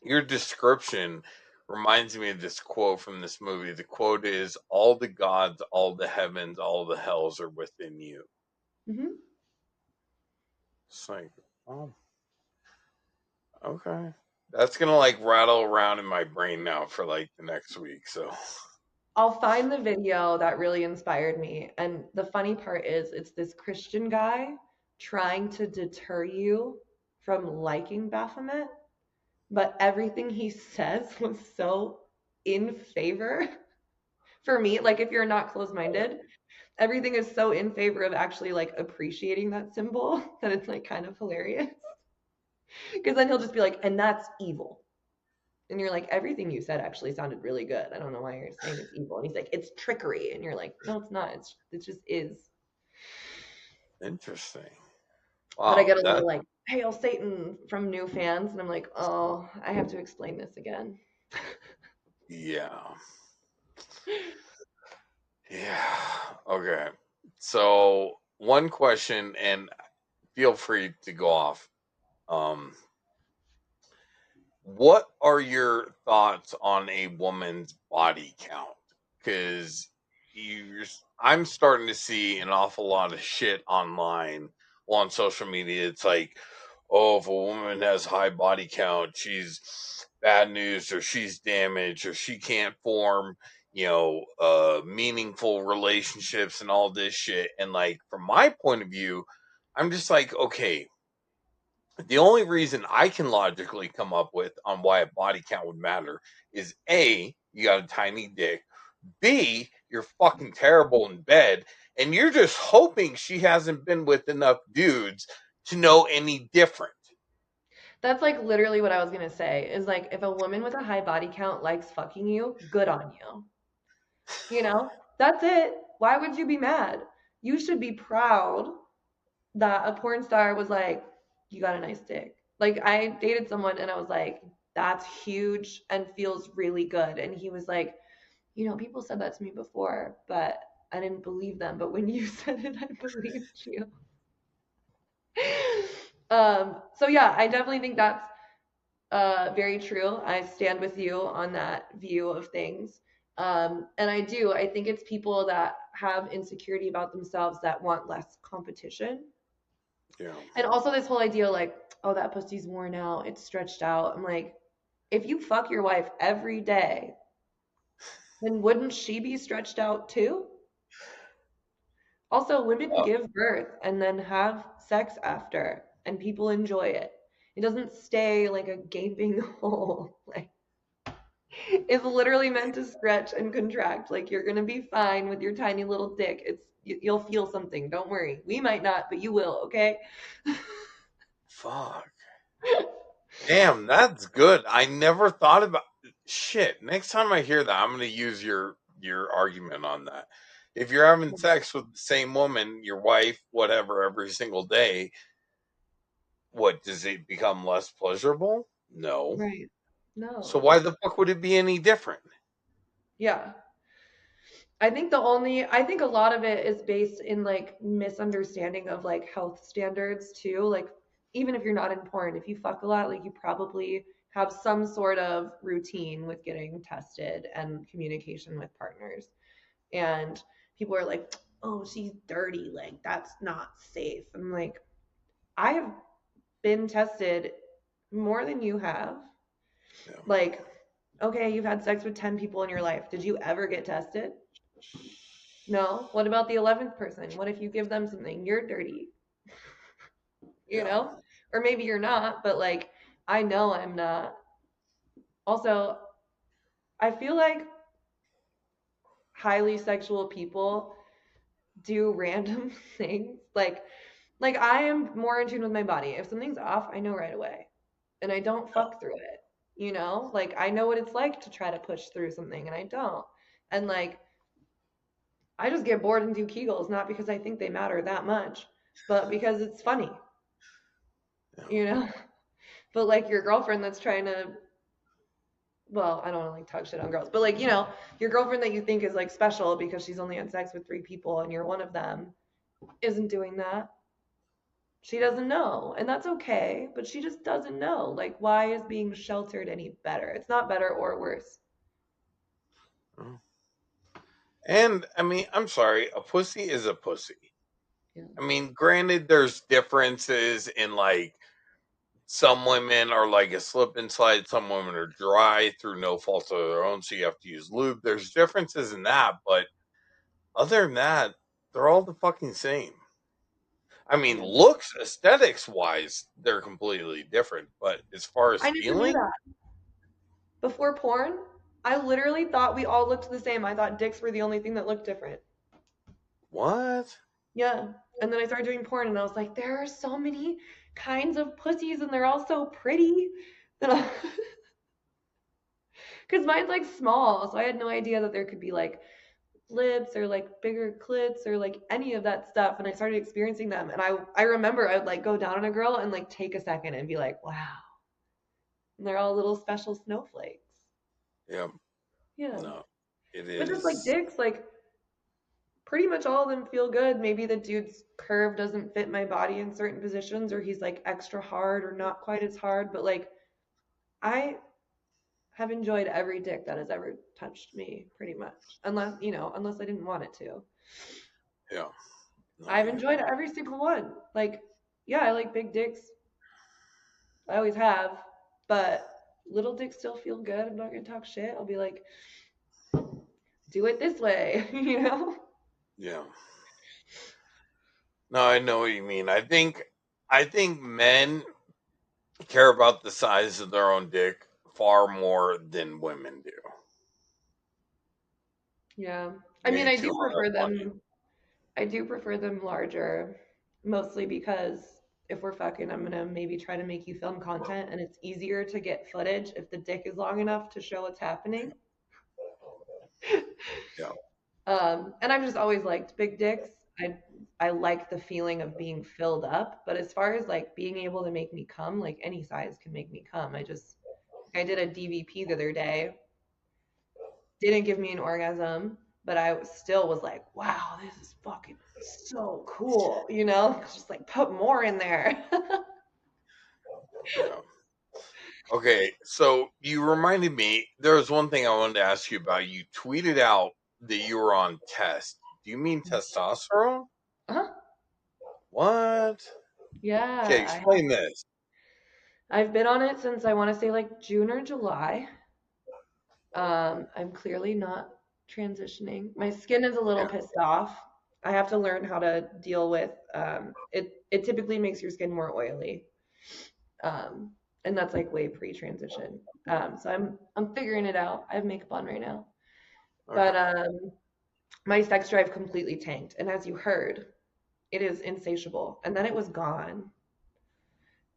A: your description reminds me of this quote from this movie. The quote is, "All the gods, all the heavens, all the hells are within you."
B: Hmm.
A: It's like, oh, okay. That's gonna like rattle around in my brain now for like the next week. So,
B: I'll find the video that really inspired me. And the funny part is, it's this Christian guy trying to deter you from liking Baphomet, but everything he says was so in favor for me. Like, if you're not close minded, everything is so in favor of actually like appreciating that symbol that it's like kind of hilarious. Because then he'll just be like, and that's evil. And you're like, everything you said actually sounded really good. I don't know why you're saying it's evil. And he's like, it's trickery. And you're like, no, it's not. It just is.
A: Interesting.
B: But I
A: Wow,
B: get a
A: that
B: little like, hail Satan from new fans. And I'm like, oh, I have to explain this again.
A: yeah. Yeah. Okay. So, one question, and feel free to go off. Um, what are your thoughts on a woman's body count? Because I'm starting to see an awful lot of shit online, well, on social media. It's like, oh, if a woman has high body count, she's bad news, or she's damaged, or she can't form, meaningful relationships and all this shit. And like, from my point of view, I'm just like, okay, the only reason I can logically come up with on why a body count would matter is A, you got a tiny dick. B, you're fucking terrible in bed. And you're just hoping she hasn't been with enough dudes to know any different.
B: That's like literally what I was gonna say is like if a woman with a high body count likes fucking you, good on you. You know? That's it. Why would you be mad? You should be proud that a porn star was like, you got a nice dick. Like I dated someone and I was like, that's huge and feels really good. And he was like, people said that to me before, but I didn't believe them. But when you said it, I believed you. So yeah, I definitely think that's very true. I stand with you on that view of things. And I do. I think it's people that have insecurity about themselves that want less competition.
A: Yeah.
B: And also this whole idea like, oh, that pussy's worn out, it's stretched out. I'm like, if you fuck your wife every day, then wouldn't she be stretched out too? Also, women
A: Uh,
B: give birth and then have sex after, and people enjoy it. It doesn't stay like a gaping hole. Like it's literally meant to stretch and contract. Like you're gonna be fine with your tiny little dick. You'll feel something. Don't worry. We might not, but you will. Okay.
A: fuck. Damn, that's good. I never thought about shit. Next time I hear that, I'm gonna use your argument on that. If you're having sex with the same woman, your wife, whatever, every single day, what does it become less pleasurable? No.
B: Right.
A: So
B: No.
A: why the fuck would it be any different?
B: Yeah. I think a lot of it is based in like misunderstanding of like health standards too. Like even if you're not in porn, if you fuck a lot, like you probably have some sort of routine with getting tested and communication with partners. And people are like, "Oh, she's dirty. Like that's not safe." I'm like, "I have been tested more than you have."
A: Yeah.
B: Like, okay, you've had sex with 10 people in your life. Did you ever get tested? No. What about the 11th person? What if you give them something? You're dirty, you
A: Yeah.
B: know? Or maybe you're not, but like, I know I'm not. Also, I feel like highly sexual people do random things. Like I am more in tune with my body. If something's off, I know right away. And I don't
A: Yeah.
B: fuck through it. Like I know what it's like to try to push through something and I don't. And like I just get bored and do Kegels, not because I think they matter that much, but because it's funny,
A: Yeah.
B: you know? But like your girlfriend that's trying to, well, I don't want to like talk shit on girls, but like, your girlfriend that you think is like special because she's only had sex with three people and you're one of them isn't doing that. She doesn't know. And that's okay, but she just doesn't know. Like, why is being sheltered any better? It's not better or worse.
A: Mm. And I mean, I'm sorry, a pussy is a pussy.
B: Yeah.
A: I mean, granted, there's differences in like some women are like a slip and slide, some women are dry through no fault of their own, so you have to use lube. There's differences in that, but other than that, they're all the fucking same. I mean,
B: Yeah.
A: looks, aesthetics wise, they're completely different, but as far as
B: I never knew
A: feeling,
B: that. Before porn, I literally thought we all looked the same. I thought dicks were the only thing that looked different.
A: what?
B: Yeah. And then I started doing porn and I was like, there are so many kinds of pussies and they're all so pretty. And Because mine's like small, so I had no idea that there could be like lips or like bigger clits or like any of that stuff. And I started experiencing them, and I remember I would like go down on a girl and like take a second and be like, wow, and they're all little special snowflakes.
A: Yeah.
B: Yeah,
A: No, it
B: but just like
A: is.
B: dicks, like pretty much all of them feel good. Maybe the dude's curve doesn't fit my body in certain positions, or he's like extra hard or not quite as hard. But like I have enjoyed every dick that has ever touched me, pretty much. Unless I didn't want it to.
A: Yeah. No, I
B: I've
A: hear
B: enjoyed
A: you.
B: every single one. Like, yeah, I like big dicks. I always have, but little dicks still feel good. I'm not gonna talk shit. I'll be like, do it this way, you know?
A: Yeah. No, I know what you mean. I think men care about the size of their own dick far more than women do.
B: Yeah. I mean,
A: Maybe too hard of money.
B: I do prefer them larger, mostly because if we're fucking, I'm gonna maybe try to make you film content, and it's easier to get footage if the dick is long enough to show what's happening.
A: Yeah.
B: And I've just always liked big dicks. I like the feeling of being filled up, but as far as like being able to make me come, like any size can make me come. I did a DVP the other day, didn't give me an orgasm, but I still was like, wow, this is fucking so cool, you know? Just like put more in there.
A: Yeah. Okay, so you reminded me there was one thing I wanted to ask you about. You tweeted out that you were on test. Do you mean testosterone?
B: Huh?
A: What? Okay,
B: Yeah,
A: explain this.
B: I've been on it since I want to say like June or July. I'm clearly not transitioning. My skin is a little
A: Yeah.
B: pissed off. I have to learn how to deal with it. It typically makes your skin more oily, um, and that's like way pre-transition. So I'm figuring it out. I have makeup on right now, but
A: Okay.
B: my sex drive completely tanked, and as you heard, it is insatiable. And then it was gone.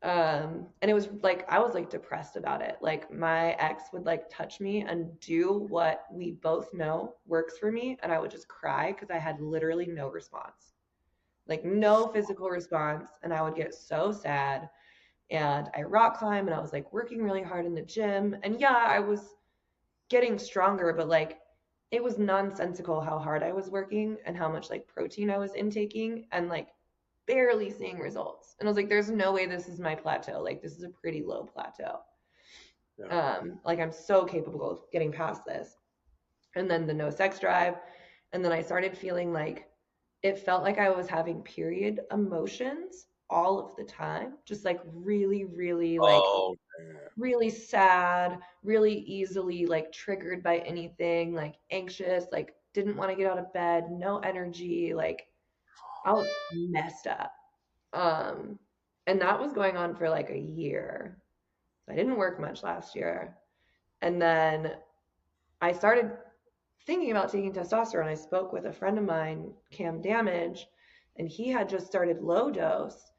B: And it was like I was like depressed about it. Like my ex would like touch me and do what we both know works for me, and I would just cry because I had literally no response, like no physical response, and I would get so sad. And I rock climb, and I was like working really hard in the gym, and yeah, I was getting stronger, but like it was nonsensical how hard I was working and how much like protein I was intaking, and like barely seeing results. And I was like, there's no way this is my plateau. Like this is a pretty low plateau.
A: Yeah.
B: Like I'm so capable of getting past this. And then the no sex drive. And then I started feeling like it felt like I was having period emotions all of the time. Just like really, really like
A: Oh, yeah.
B: really sad, really easily like triggered by anything, like anxious, like didn't want to get out of bed, no energy, like I was messed up. Um, and that was going on for like a year. So I didn't work much last year. And then I started thinking about taking testosterone. I spoke with a friend of mine, Cam Damage, and he had just started low dose,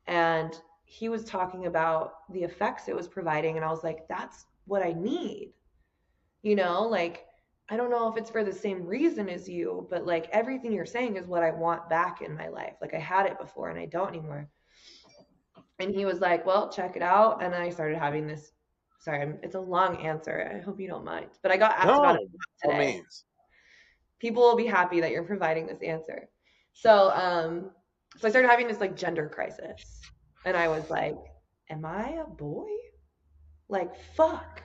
B: and he was talking about the effects it was providing. And I was like, that's what I need. Like I don't know if it's for the same reason as you, but like everything you're saying is what I want back in my life. Like I had it before and I don't anymore. And he was like, well, check it out. And then I started having this. Sorry, it's a long answer. I hope you don't mind. But I got asked about it
A: No, by all
B: today.
A: means.
B: People will be happy that you're providing this answer. So, so I started having this like gender crisis. And I was like, am I a boy? Like, fuck.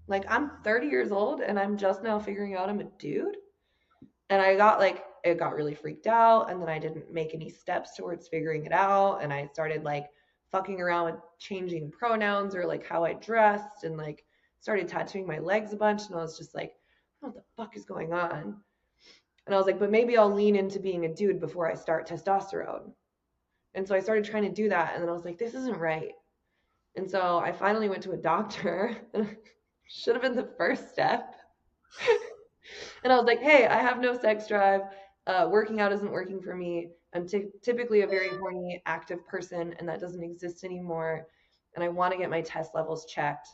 B: Like, I'm 30 years old and I'm just now figuring out I'm a dude. And it got really freaked out, and then I didn't make any steps towards figuring it out, and I started like fucking around with changing pronouns or like how I dressed, and like started tattooing my legs a bunch, and I was just like, what the fuck is going on? And I was like, but maybe I'll lean into being a dude before I start testosterone. And so I started trying to do that, and then I was like, this isn't right. And so I finally went to a doctor. Should have been the first step. And I was like, hey, I have no sex drive. Working out isn't working for me. I'm typically a very horny, active person, and that doesn't exist anymore. And I want to get my test levels checked.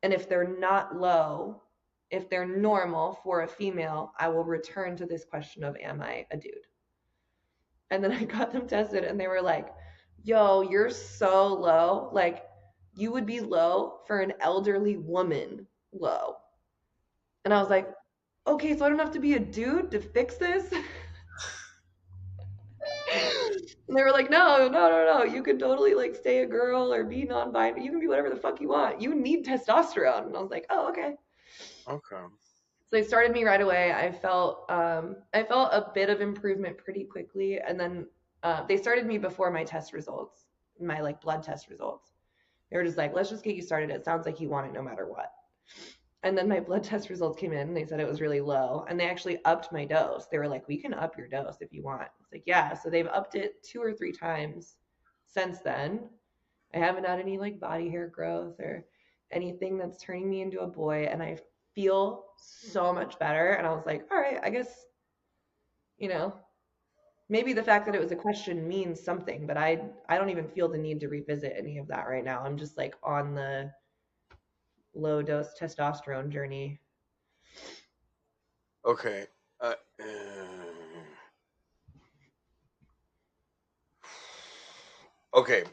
B: And if they're not low, if they're normal for a female, I will return to this question of, am I a dude? And then I got them tested and they were like, yo, you're so low. Like, you would be low for an elderly woman low. And I was like, okay, so I don't have to be a dude to fix this? And they were like, no, no, no, no. You can totally like stay a girl or be non-binary. You can be whatever the fuck you want. You need testosterone. And I was like, oh, okay.
A: Okay.
B: So they started me right away. I felt a bit of improvement pretty quickly, and then they started me before my test results, my like blood test results. They were just like, let's just get you started. It sounds like you want it no matter what. And then my blood test results came in and they said it was really low. And they actually upped my dose. They were like, we can up your dose if you want. It's like, yeah. So they've upped it 2 or 3 times since then. I haven't had any like body hair growth or anything that's turning me into a boy. And I feel so much better. And I was like, all right, I guess, you know, maybe the fact that it was a question means something, but I don't even feel the need to revisit any of that right now. I'm just like on the low dose testosterone journey.
A: Okay. Okay.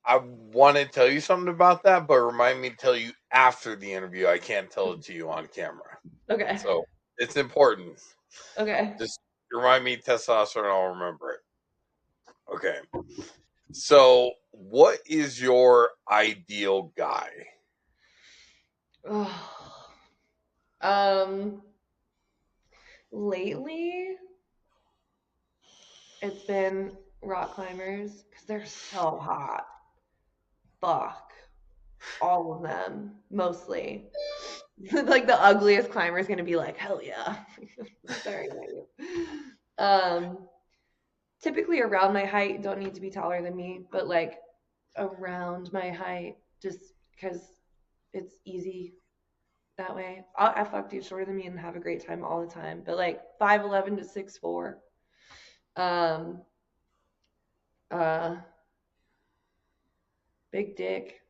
A: I want to tell you something about that, but remind me to tell you after the interview. I can't tell it to you on camera.
B: Okay.
A: So it's important.
B: Okay.
A: Just remind me testosterone, I'll remember it. Okay. So what is your ideal guy?
B: um Lately it's been rock climbers because they're so hot. Fuck. All of them, mostly. Like the ugliest climber is gonna be like, hell yeah. Sorry, typically around my height, don't need to be taller than me, but like around my height, just because it's easy that way. I fuck dudes shorter than me and have a great time all the time. But like 5'11" to 6'4". Um, uh, big dick.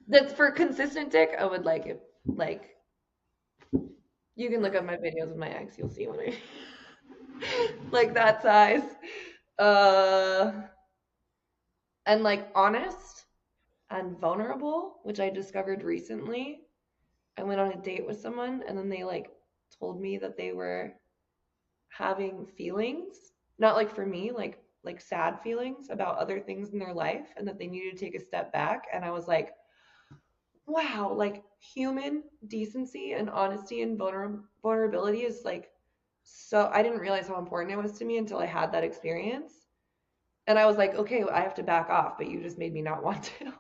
B: That's for consistent dick. I would like it. Like, you can look up my videos of my ex. You'll see when I like that size. Uh, and like honest and vulnerable, which I discovered recently. I went on a date with someone and then they like told me that they were having feelings, not like for me, like sad feelings about other things in their life and that they needed to take a step back. And I was like, wow, like human decency and honesty and vulnerability is like so I didn't realize how important it was to me until I had that experience. And I was like, okay, I have to back off, but you just made me not want to.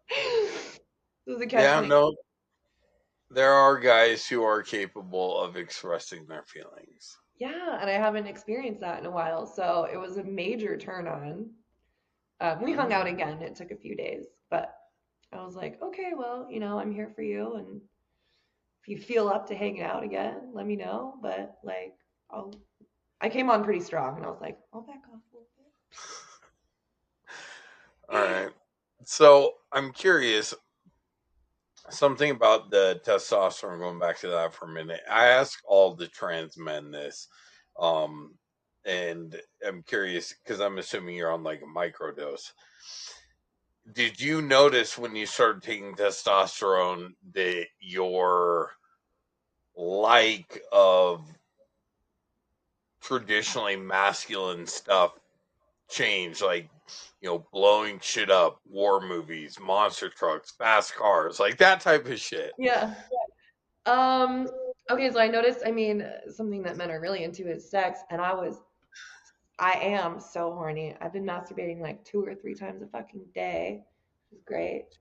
B: It was a catch
A: Yeah,
B: 20.
A: no, there are guys who are capable of expressing their feelings.
B: Yeah, and I haven't experienced that in a while, so it was a major turn on. We hung out
A: Mm.
B: again. It took a few days, but I was like, okay, well, I'm here for you, and if you feel up to hanging out again, let me know. But like, I'll. I came on pretty strong, and I was like, I'll back off a little
A: All right. So I'm curious, something about the testosterone, going back to that for a minute. I ask all the trans men this, um, and I'm curious because I'm assuming you're on like a microdose. Did you notice when you started taking testosterone that your like of traditionally masculine stuff changed? Like, blowing shit up, war movies, monster trucks, fast cars, like that type of shit.
B: bit. Yeah. Um. Okay, so I noticed. I mean, something that men are really into is sex, and I am so horny. I've been masturbating like 2 or 3 times a fucking day, which is great.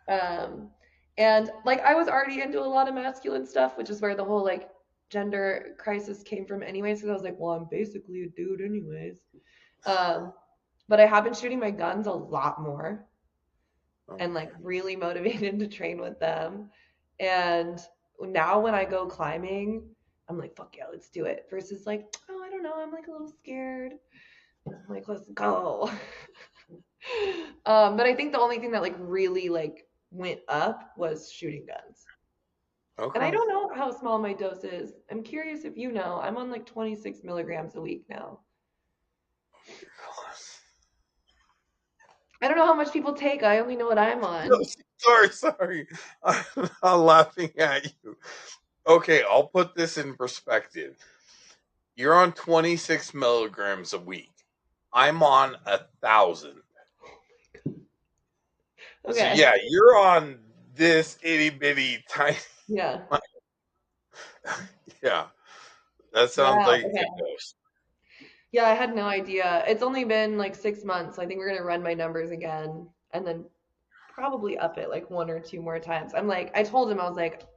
B: Um, and like I was already into a lot of masculine stuff, which is where the whole like gender crisis came from anyways. Because I was like, well, I'm basically a dude anyways. Um, but I have been shooting my guns a lot more and like
A: Okay.
B: really motivated to train with them. And now when I go climbing, I'm like, fuck yeah, let's do it. Versus like, oh, I don't know, I'm like a little scared. I'm like, let's go. But I think the only thing that like really like went up was shooting guns. And I
A: Okay.
B: don't know how small my dose is. I'm curious if you know. I'm on like 26 milligrams a week now. I don't know how much people take. I only know what I'm
A: No,
B: on.
A: sorry. I'm laughing at you. Okay, I'll put this in perspective. You're on 26 milligrams a week. I'm on 1,000. So
B: Okay.
A: yeah, you're on this itty bitty tiny.
B: Yeah.
A: Yeah, that sounds
B: Wow.
A: like a
B: Okay.
A: good dose.
B: Yeah, I had no idea. It's only been like 6 months. So I think we're gonna run my numbers again and then probably up it like one or two more times. I'm like, I told him, I was like,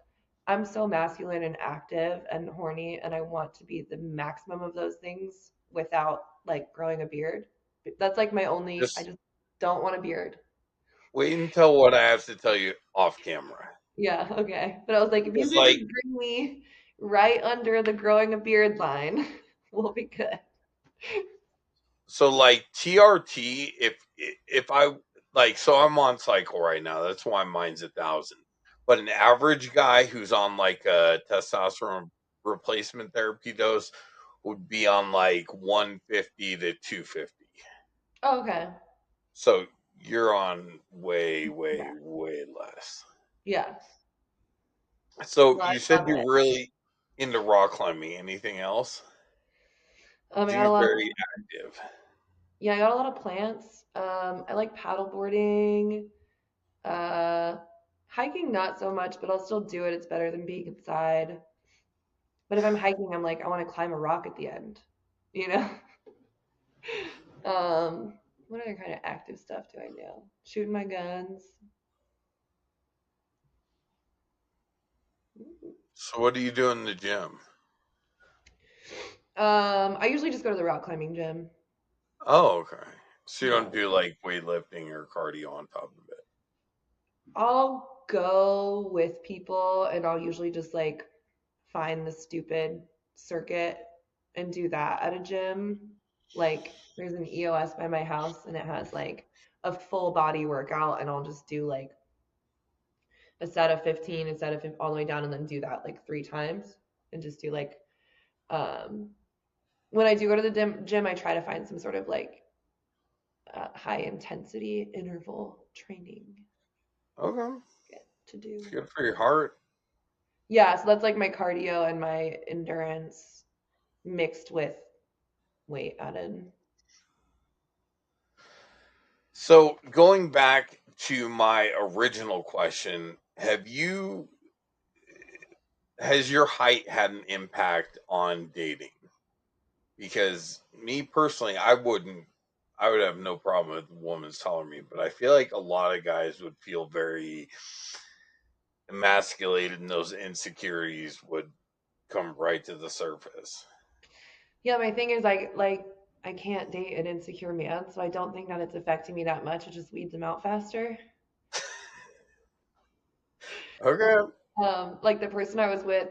B: I'm so masculine and active and horny, and I want to be the maximum of those things without like growing a beard. That's like my only, I
A: Just
B: just don't want a beard.
A: wait until what I have to tell you off camera.
B: Yeah, okay. But I was like, if you
A: It's
B: could
A: like
B: just bring me right under the growing a beard line, we'll be good.
A: so like TRT. If I like, so I'm on cycle right now. That's why mine's 1,000. But an average guy who's on like a testosterone replacement therapy dose would be on like 150 to 250.
B: Oh, okay.
A: So you're on way, way, way less.
B: Yeah.
A: So
B: Well,
A: you
B: I
A: said
B: love it.
A: you're really into rock climbing. Anything else?
B: I got a
A: You're
B: lot of,
A: very active.
B: yeah, I got a lot of plants. I like paddle boarding. Uh, Hiking not so much, but I'll still do it. It's better than being inside. But if I'm hiking, I'm like, I want to climb a rock at the end, you know? What other kind of active stuff do I do? Shooting my guns.
A: So what do you do in the gym?
B: I usually just go to the rock climbing gym.
A: Oh, okay. So you
B: Yeah.
A: don't do like weightlifting or cardio on top of it.
B: I'll go with people and I'll usually just like find the stupid circuit and do that at a gym. Like there's an EOS by my house and it has like a full body workout and I'll just do like a set of 15, a set of 15, all the way down and then do that like three times and just do like um when I do go to the gym I try to find some sort of like high intensity interval training
A: Okay.
B: to
A: It's
B: do.
A: good for your heart.
B: Yeah, so that's like my cardio and my endurance mixed with weight added.
A: So going back to my original question, has your height had an impact on dating? Because me personally, I would have no problem with a woman's telling me, but I feel like a lot of guys would feel very emasculated and those insecurities would come right to the surface.
B: Yeah, my thing is like I can't date an insecure man, so I don't think that it's affecting me that much. It just weeds them out faster.
A: Okay.
B: Like the person I was with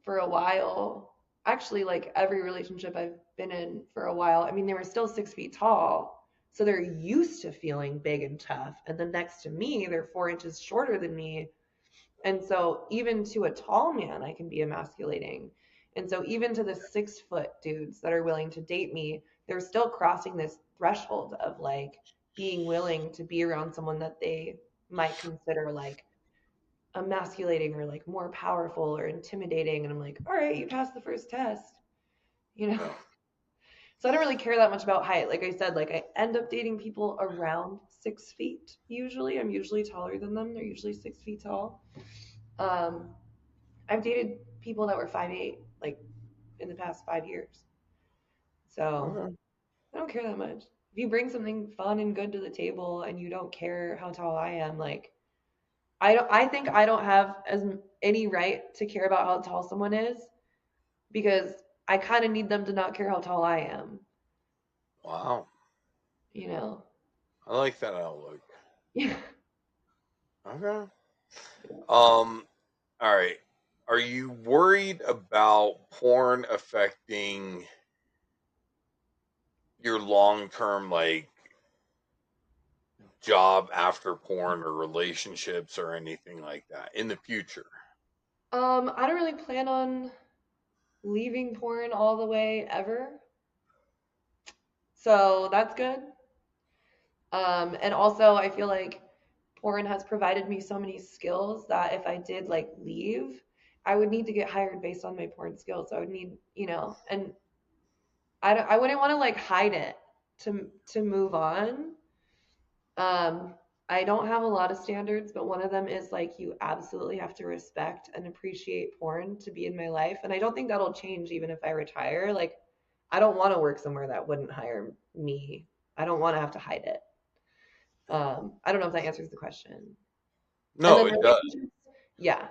B: for a while, actually like every relationship I've been in for a while, I mean they were still 6 feet tall. So they're used to feeling big and tough. And then next to me, they're 4 inches shorter than me. And so even to a tall man, I can be emasculating. And so even to the 6 foot dudes that are willing to date me, they're still crossing this threshold of like being willing to be around someone that they might consider like emasculating or like more powerful or intimidating. And I'm like, all right, you passed the first test, you know?
A: Yeah.
B: So I don't really care that much about height. Like I said, like I end up dating people around 6 feet usually. I'm usually taller than them. They're usually 6 feet tall. Um, I've dated people that were 5'8", like in the past 5 years. So
A: Okay.
B: I don't care that much. If you bring something fun and good to the table and you don't care how tall I am, like I think I don't have as any right to care about how tall someone is because I kind of need them to not care how tall I am,
A: Wow.
B: you know.
A: I like that outlook.
B: Yeah.
A: Okay. Um, all right. Are you worried about porn affecting your long term like job after porn or relationships or anything like that in the future?
B: I don't really plan on leaving porn all the way ever. So that's good. And also I feel like porn has provided me so many skills that if I did like leave, I would need to get hired based on my porn skills. So I would need, and I wouldn't want to like hide it to move on. Um, I don't have a lot of standards, but one of them is like you absolutely have to respect and appreciate porn to be in my life. And I don't think that'll change even if I retire. Like, I don't want to work somewhere that wouldn't hire me. I don't want to have to hide it. I don't know if that answers the question. And
A: No,
B: then
A: it does.
B: relationships, yeah.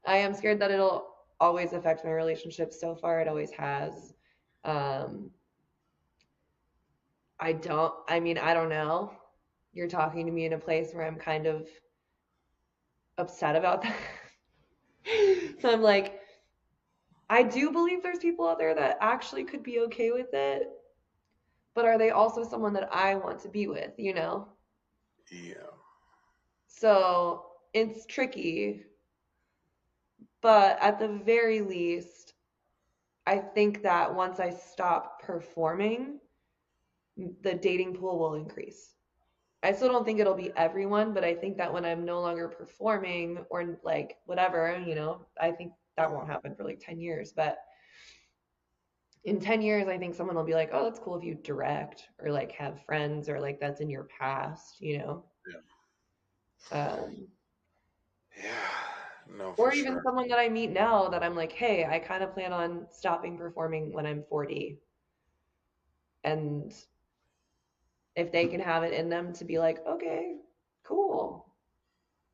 B: I am scared that it'll always affect my relationships. So far, it always has. Um, I don't know. You're talking to me in a place where I'm kind of upset about that. So I'm like, I do believe there's people out there that actually could be okay with it, but are they also someone that I want to be with, you know?
A: Yeah.
B: So it's tricky, but at the very least, I think that once I stop performing, the dating pool will increase. I still don't think it'll be everyone, but I think that when I'm no longer performing or like whatever, I think that
A: Yeah.
B: won't happen for like 10 years. But in 10 years, I think someone will be like, oh, that's cool if you direct or like have friends or like that's in your past.
A: Yeah.
B: Um,
A: Yeah. No, for
B: or even
A: sure.
B: someone that I meet now that I'm like, hey, I kind of plan on stopping performing when I'm 40. And if they can have it in them to be like, okay, cool.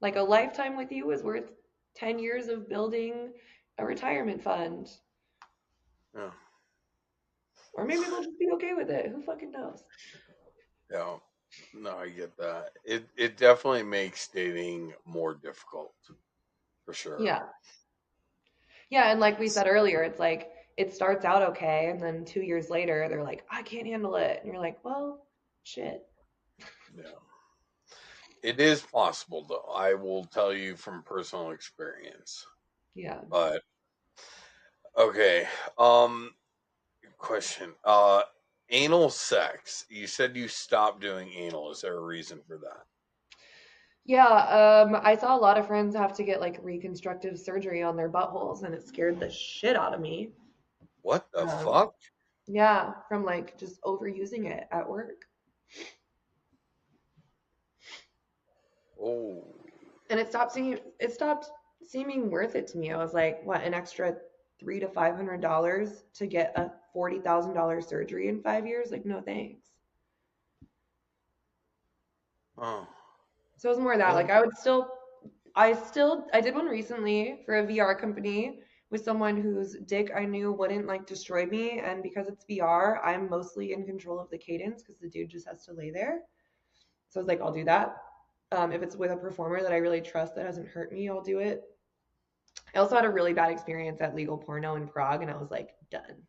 B: Like a lifetime with you is worth 10 years of building a retirement fund.
A: Yeah.
B: Or maybe they'll just be okay with it. Who fucking knows?
A: Yeah. No, I get that. It definitely makes dating more difficult for sure.
B: Yeah. Yeah. And like we said earlier, it's like it starts out okay. And then 2 years later, they're like, I can't handle it. And you're like, well, shit.
A: Yeah. It is possible though. I will tell you from personal experience.
B: Yeah.
A: But okay. Question. Anal sex. You said you stopped doing anal. Is there a reason for that?
B: Yeah. I saw a lot of friends have to get like reconstructive surgery on their buttholes, and it scared the shit out of me.
A: What the
B: Um,
A: fuck?
B: yeah, from like just overusing it at work.
A: Oh.
B: And it stopped seeming worth it to me. I was like, what, an extra $300 to $500 to get a $40,000 surgery in 5 years? Like, no thanks.
A: Oh.
B: So it was more of that.
A: Yeah.
B: Like, I did one recently for a VR company with someone whose dick I knew wouldn't like destroy me, and because it's VR, I'm mostly in control of the cadence because the dude just has to lay there. So I was like, I'll do that. If it's with a performer that I really trust that hasn't hurt me, I'll do it. I also had a really bad experience at Legal Porno in Prague, and I was like, done.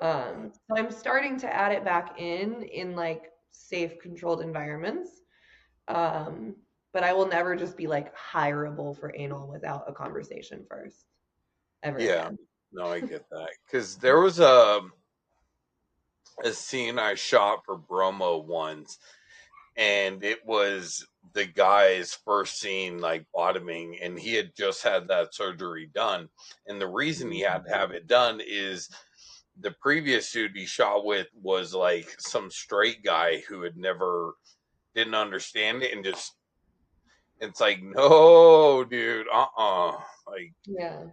A: Right.
B: So I'm starting to add it back in like safe, controlled environments. Um, but I will never just be like hireable for anal without a conversation first, ever
A: Yeah.
B: again.
A: No, I get that. Because there was a scene I shot for Bromo once, and it was the guy's first scene like bottoming, and he had just had that surgery done. And the reason he had to have it done is the previous dude he shot with was like some straight guy who had never didn't understand it and just it's like no dude like
B: Yeah.
A: it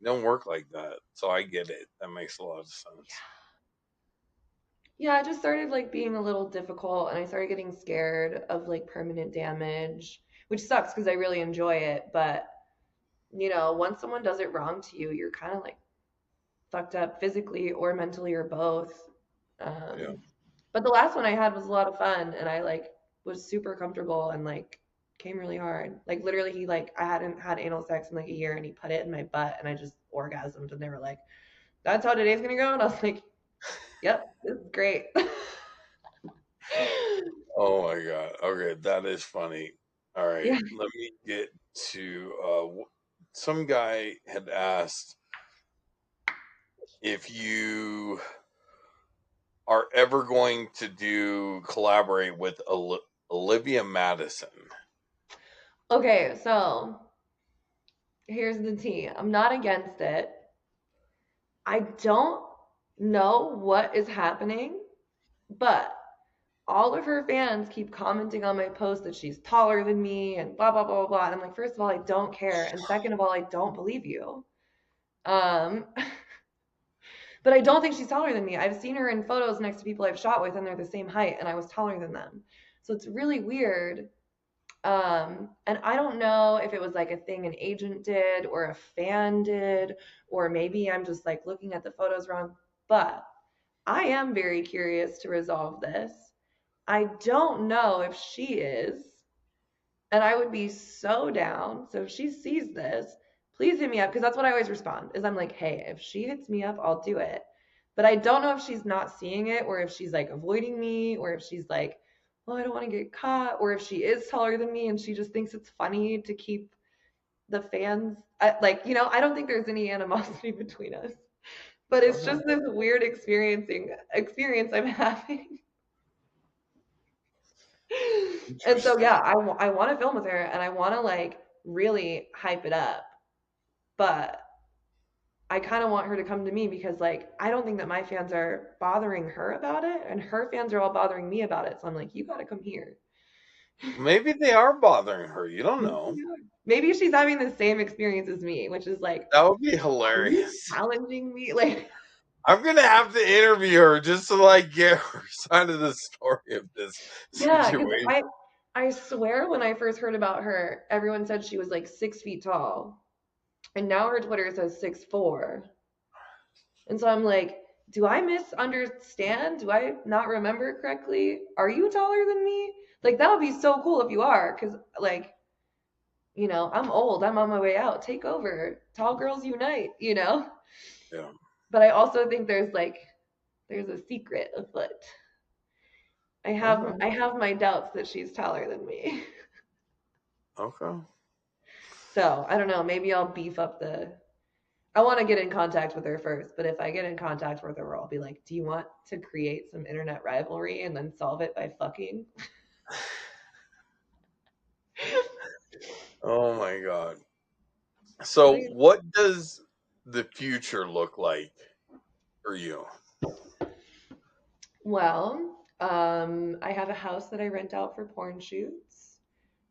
A: don't work like that. So I get it. That makes a lot of sense.
B: Yeah, I just started like being a little difficult and I started getting scared of like permanent damage, which sucks because I really enjoy it. But, once someone does it wrong to you, you're kind of like fucked up physically or mentally or both.
A: Yeah.
B: Um, but the last one I had was a lot of fun and I like was super comfortable and like came really hard. Like literally he like I hadn't had anal sex in like a year and he put it in my butt and I just orgasmed and they were like, that's how today's gonna go? And I was like, yep, this is great.
A: Oh my god. Okay, that is funny. All right,
B: Yeah.
A: let me get to some guy had asked if you are ever going to do collaborate with Olivia Madison.
B: Okay, so here's the tea. I'm not against it. I don't know what is happening, but all of her fans keep commenting on my post that she's taller than me and blah blah blah blah blah. And I'm like, first of all, I don't care, and second of all, I don't believe you. Um, but I don't think she's taller than me. I've seen her in photos next to people I've shot with, and they're the same height, and I was taller than them. So it's really weird. And I don't know if it was like a thing an agent did or a fan did, or maybe I'm just like looking at the photos wrong. But I am very curious to resolve this. I don't know if she is, and I would be so down. So if she sees this, please hit me up because that's what I always respond is I'm like, hey, if she hits me up, I'll do it. But I don't know if she's not seeing it or if she's like avoiding me or if she's like, well, I don't want to get caught, or if she is taller than me and she just thinks it's funny to keep the fans like, I don't think there's any animosity between us. But it's
A: Okay,
B: just this weird experience I'm having. And so
A: interesting.
B: yeah, I want to film with her and I want to like really hype it up, but I kind of want her to come to me because like I don't think that my fans are bothering her about it and her fans are all bothering me about it. So I'm like, you got to come here.
A: Maybe they are bothering her. You don't
B: Maybe
A: know.
B: maybe she's having the same experience as me, which is like,
A: That would be
B: are you
A: hilarious.
B: challenging me? Like,
A: I'm gonna have to interview her just to like get her side of the story of this
B: yeah, because
A: situation.
B: I swear when I first heard about her, everyone said she was like 6 feet tall, and now her Twitter says 6'4". And so I'm like, do I misunderstand? Do I not remember correctly? Are you taller than me? Like that would be so cool if you are, because like, I'm old. I'm on my way out. Take over. Tall girls unite.
A: Yeah.
B: But I also think there's a secret afoot. I have
A: Okay.
B: I have my doubts that she's taller than me.
A: Okay.
B: So I don't know. Maybe I'll beef up the. I want to get in contact with her first, but if I get in contact with her, I'll be like, "Do you want to create some internet rivalry and then solve it by fucking?"
A: Oh my god. So, what does the future look like for you?
B: Well, I have a house that I rent out for porn shoots,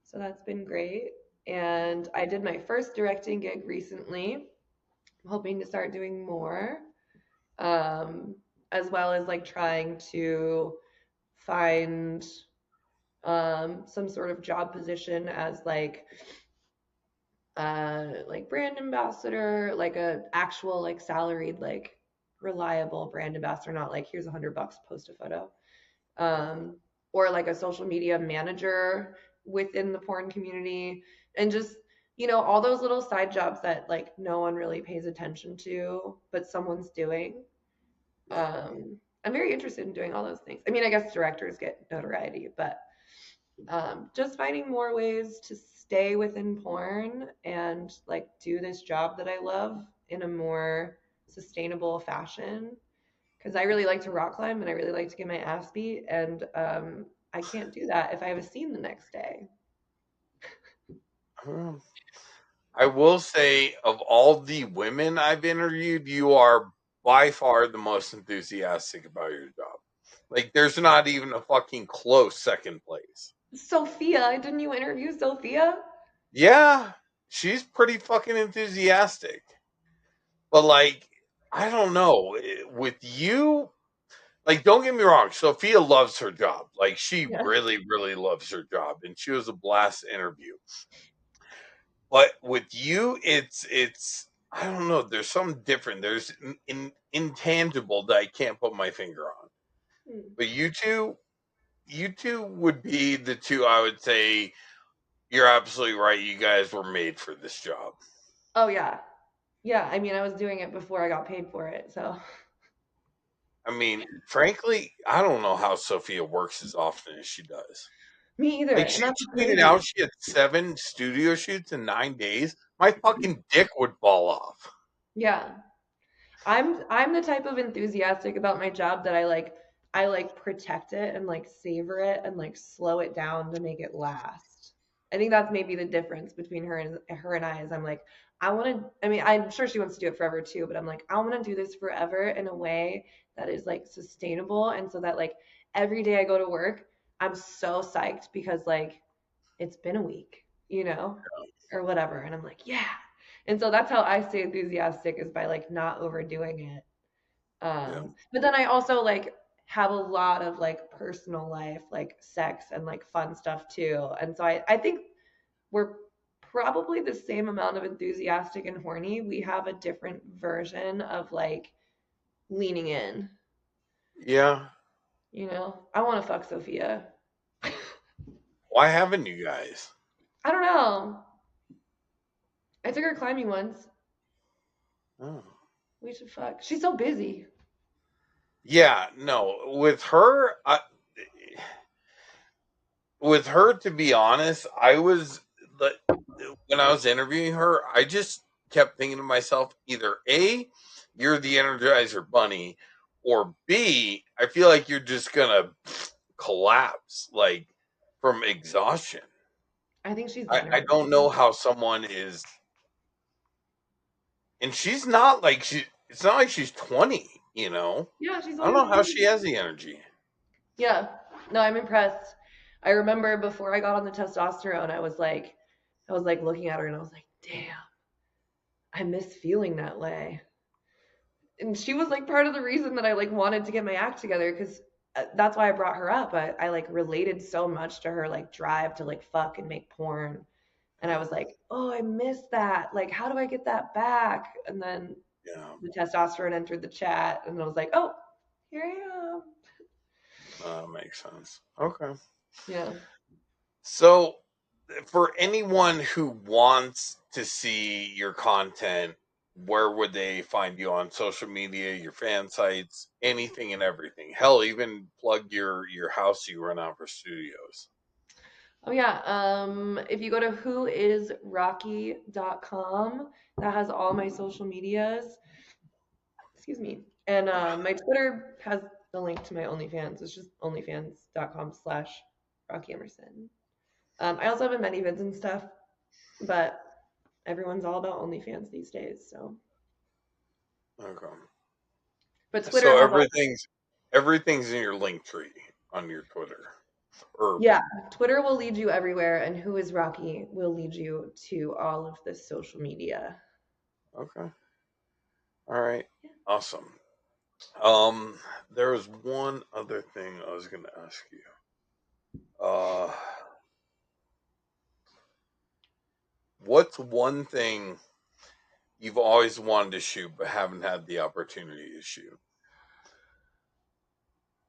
B: so that's been great. And I did my first directing gig recently. I'm hoping to start doing more, um, as well as like trying to find some sort of job position as like brand ambassador, like a actual like salaried like reliable brand ambassador, not like here's $100 post a photo, um, or like a social media manager within the porn community, and just all those little side jobs that like no one really pays attention to, but someone's doing. I'm very interested in doing all those things. I mean, I guess directors get notoriety, but just finding more ways to stay within porn and like do this job that I love in a more sustainable fashion. Because I really like to rock climb and I really like to get my ass beat, and I can't do that if I have a scene the next day.
A: Um, I will say, of all the women I've interviewed, you are by far the most enthusiastic about your job. Like, there's not even a fucking close second place.
B: Sophia, didn't you interview Sophia?
A: Yeah, she's pretty fucking enthusiastic. But, like, I don't know. With you, like, don't get me wrong, Sophia loves her job. Like, she
B: Yeah.
A: really, really loves her job. And she was a blast to interview. But with you, it's I don't know. There's something different. There's intangible that I can't put my finger on.
B: Hmm.
A: But you two would be the two I would say you're absolutely right. You guys were made for this job.
B: Oh yeah, yeah. I mean, I was doing it before I got paid for it, so
A: I mean, frankly, I don't know how Sophia works as often as she does.
B: Me either,
A: Like
B: and
A: she
B: that's what's
A: tweeted
B: crazy.
A: out she had 7 studio shoots in 9 days. My fucking dick would fall off.
B: Yeah. I'm the type of enthusiastic about my job that I like protect it and like savor it and like slow it down to make it last. I think that's maybe the difference between her and I is I'm like I want to I mean I'm sure she wants to do it forever too, but I'm like I want to do this forever in a way that is like sustainable and so that like every day I go to work I'm so psyched because like it's been a week, or whatever. And I'm like, yeah. And so that's how I stay enthusiastic is by like not overdoing it.
A: Yeah.
B: But then I also like have a lot of like personal life, like sex and like fun stuff too. And so I think we're probably the same amount of enthusiastic and horny. We have a different version of like leaning in,
A: Yeah.
B: I want to fuck Sophia.
A: Why haven't you guys?
B: I don't know. I took her climbing once.
A: Oh.
B: We should fuck. She's so busy.
A: Yeah, no. With her, to be honest, I was like, when I was interviewing her, I just kept thinking to myself, either A, you're the Energizer Bunny, or B, I feel like you're just gonna collapse like from exhaustion.
B: I think she's the
A: I
B: Energizer
A: don't know
B: Bunny.
A: how someone is, and she's not like she. It's not like she's 20.
B: Yeah, she's
A: I don't
B: only
A: know how she
B: 20.
A: has the energy.
B: Yeah. No, I'm impressed. I remember before I got on the testosterone, I was like looking at her and I was like, damn, I miss feeling that way. And she was like part of the reason that I like wanted to get my act together because that's why I brought her up. I like related so much to her like drive to like fuck and make porn. And I was like, oh, I miss that. Like, how do I get that back? And then
A: Yeah,
B: the testosterone entered the chat and I was like, oh, here I am.
A: makes sense. Okay.
B: Yeah.
A: So, for anyone who wants to see your content, where would they find you on social media, your fan sites, anything and everything? Hell, even plug your house you run out for studios.
B: Oh yeah. If you go to whoisrocky.com, that has all my social medias. Excuse me. And my Twitter has the link to my OnlyFans. It's just onlyfans.com/Rocky Emerson. I also have a ManyVids and stuff, but everyone's all about OnlyFans these days. So,
A: Okay.
B: but Twitter
A: So
B: has all.
A: everything's in your link tree on your Twitter. Or
B: Yeah, Twitter will lead you everywhere, and Who is Rocky will lead you to all of the social media.
A: okay. All right.
B: Yeah.
A: Awesome. Um, there was one other thing I was going to ask you. Uh, what's one thing you've always wanted to shoot but haven't had the opportunity to shoot?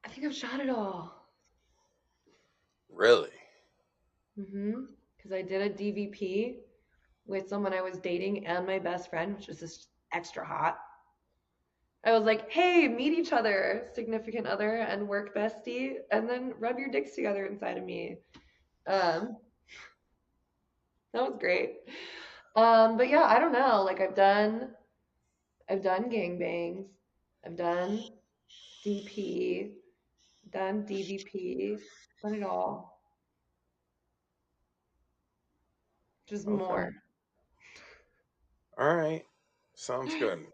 B: I think I've shot it all.
A: Really?
B: Because I did a DVP with someone I was dating and my best friend, which was just extra hot. I was like, hey, meet each other, significant other and work bestie, and then rub your dicks together inside of me. Um, that was great. But yeah, I don't know. Like I've done gangbangs, I've done DP, done DVP, done it all. Just
A: Okay.
B: more.
A: All right. Sounds good.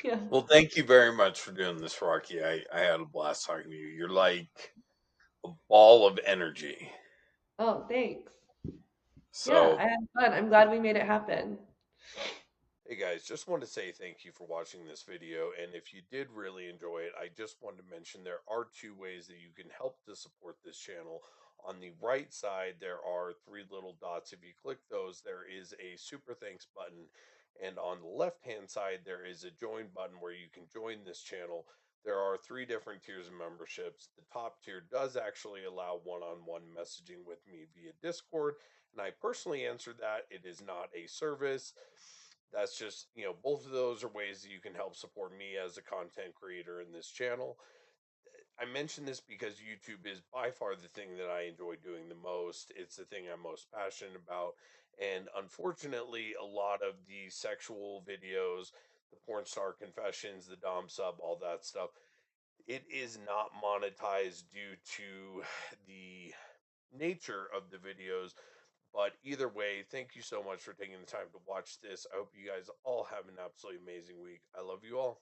B: Yeah.
A: Well, thank you very much for doing this, Rocky. I had a blast talking to you. You're like a ball of energy.
B: Oh, thanks. Yeah, I
A: So,
B: had fun. I'm glad we made it happen.
A: hey guys, just want to say thank you for watching this video. And if you did really enjoy it, I just wanted to mention there are 2 ways that you can help to support this channel. On the right side, there are 3 little dots. If you click those, there is a super thanks button. And on the left hand side, there is a join button where you can join this channel. There are 3 different tiers of memberships. The top tier does actually allow one-on-one messaging with me via Discord. And I personally answer that. It is not a service. That's just, both of those are ways that you can help support me as a content creator in this channel. I mention this because YouTube is by far the thing that I enjoy doing the most. It's the thing I'm most passionate about. And unfortunately, a lot of the sexual videos, the porn star confessions, the Dom sub, all that stuff, it is not monetized due to the nature of the videos. But either way, thank you so much for taking the time to watch this. I hope you guys all have an absolutely amazing week. I love you all.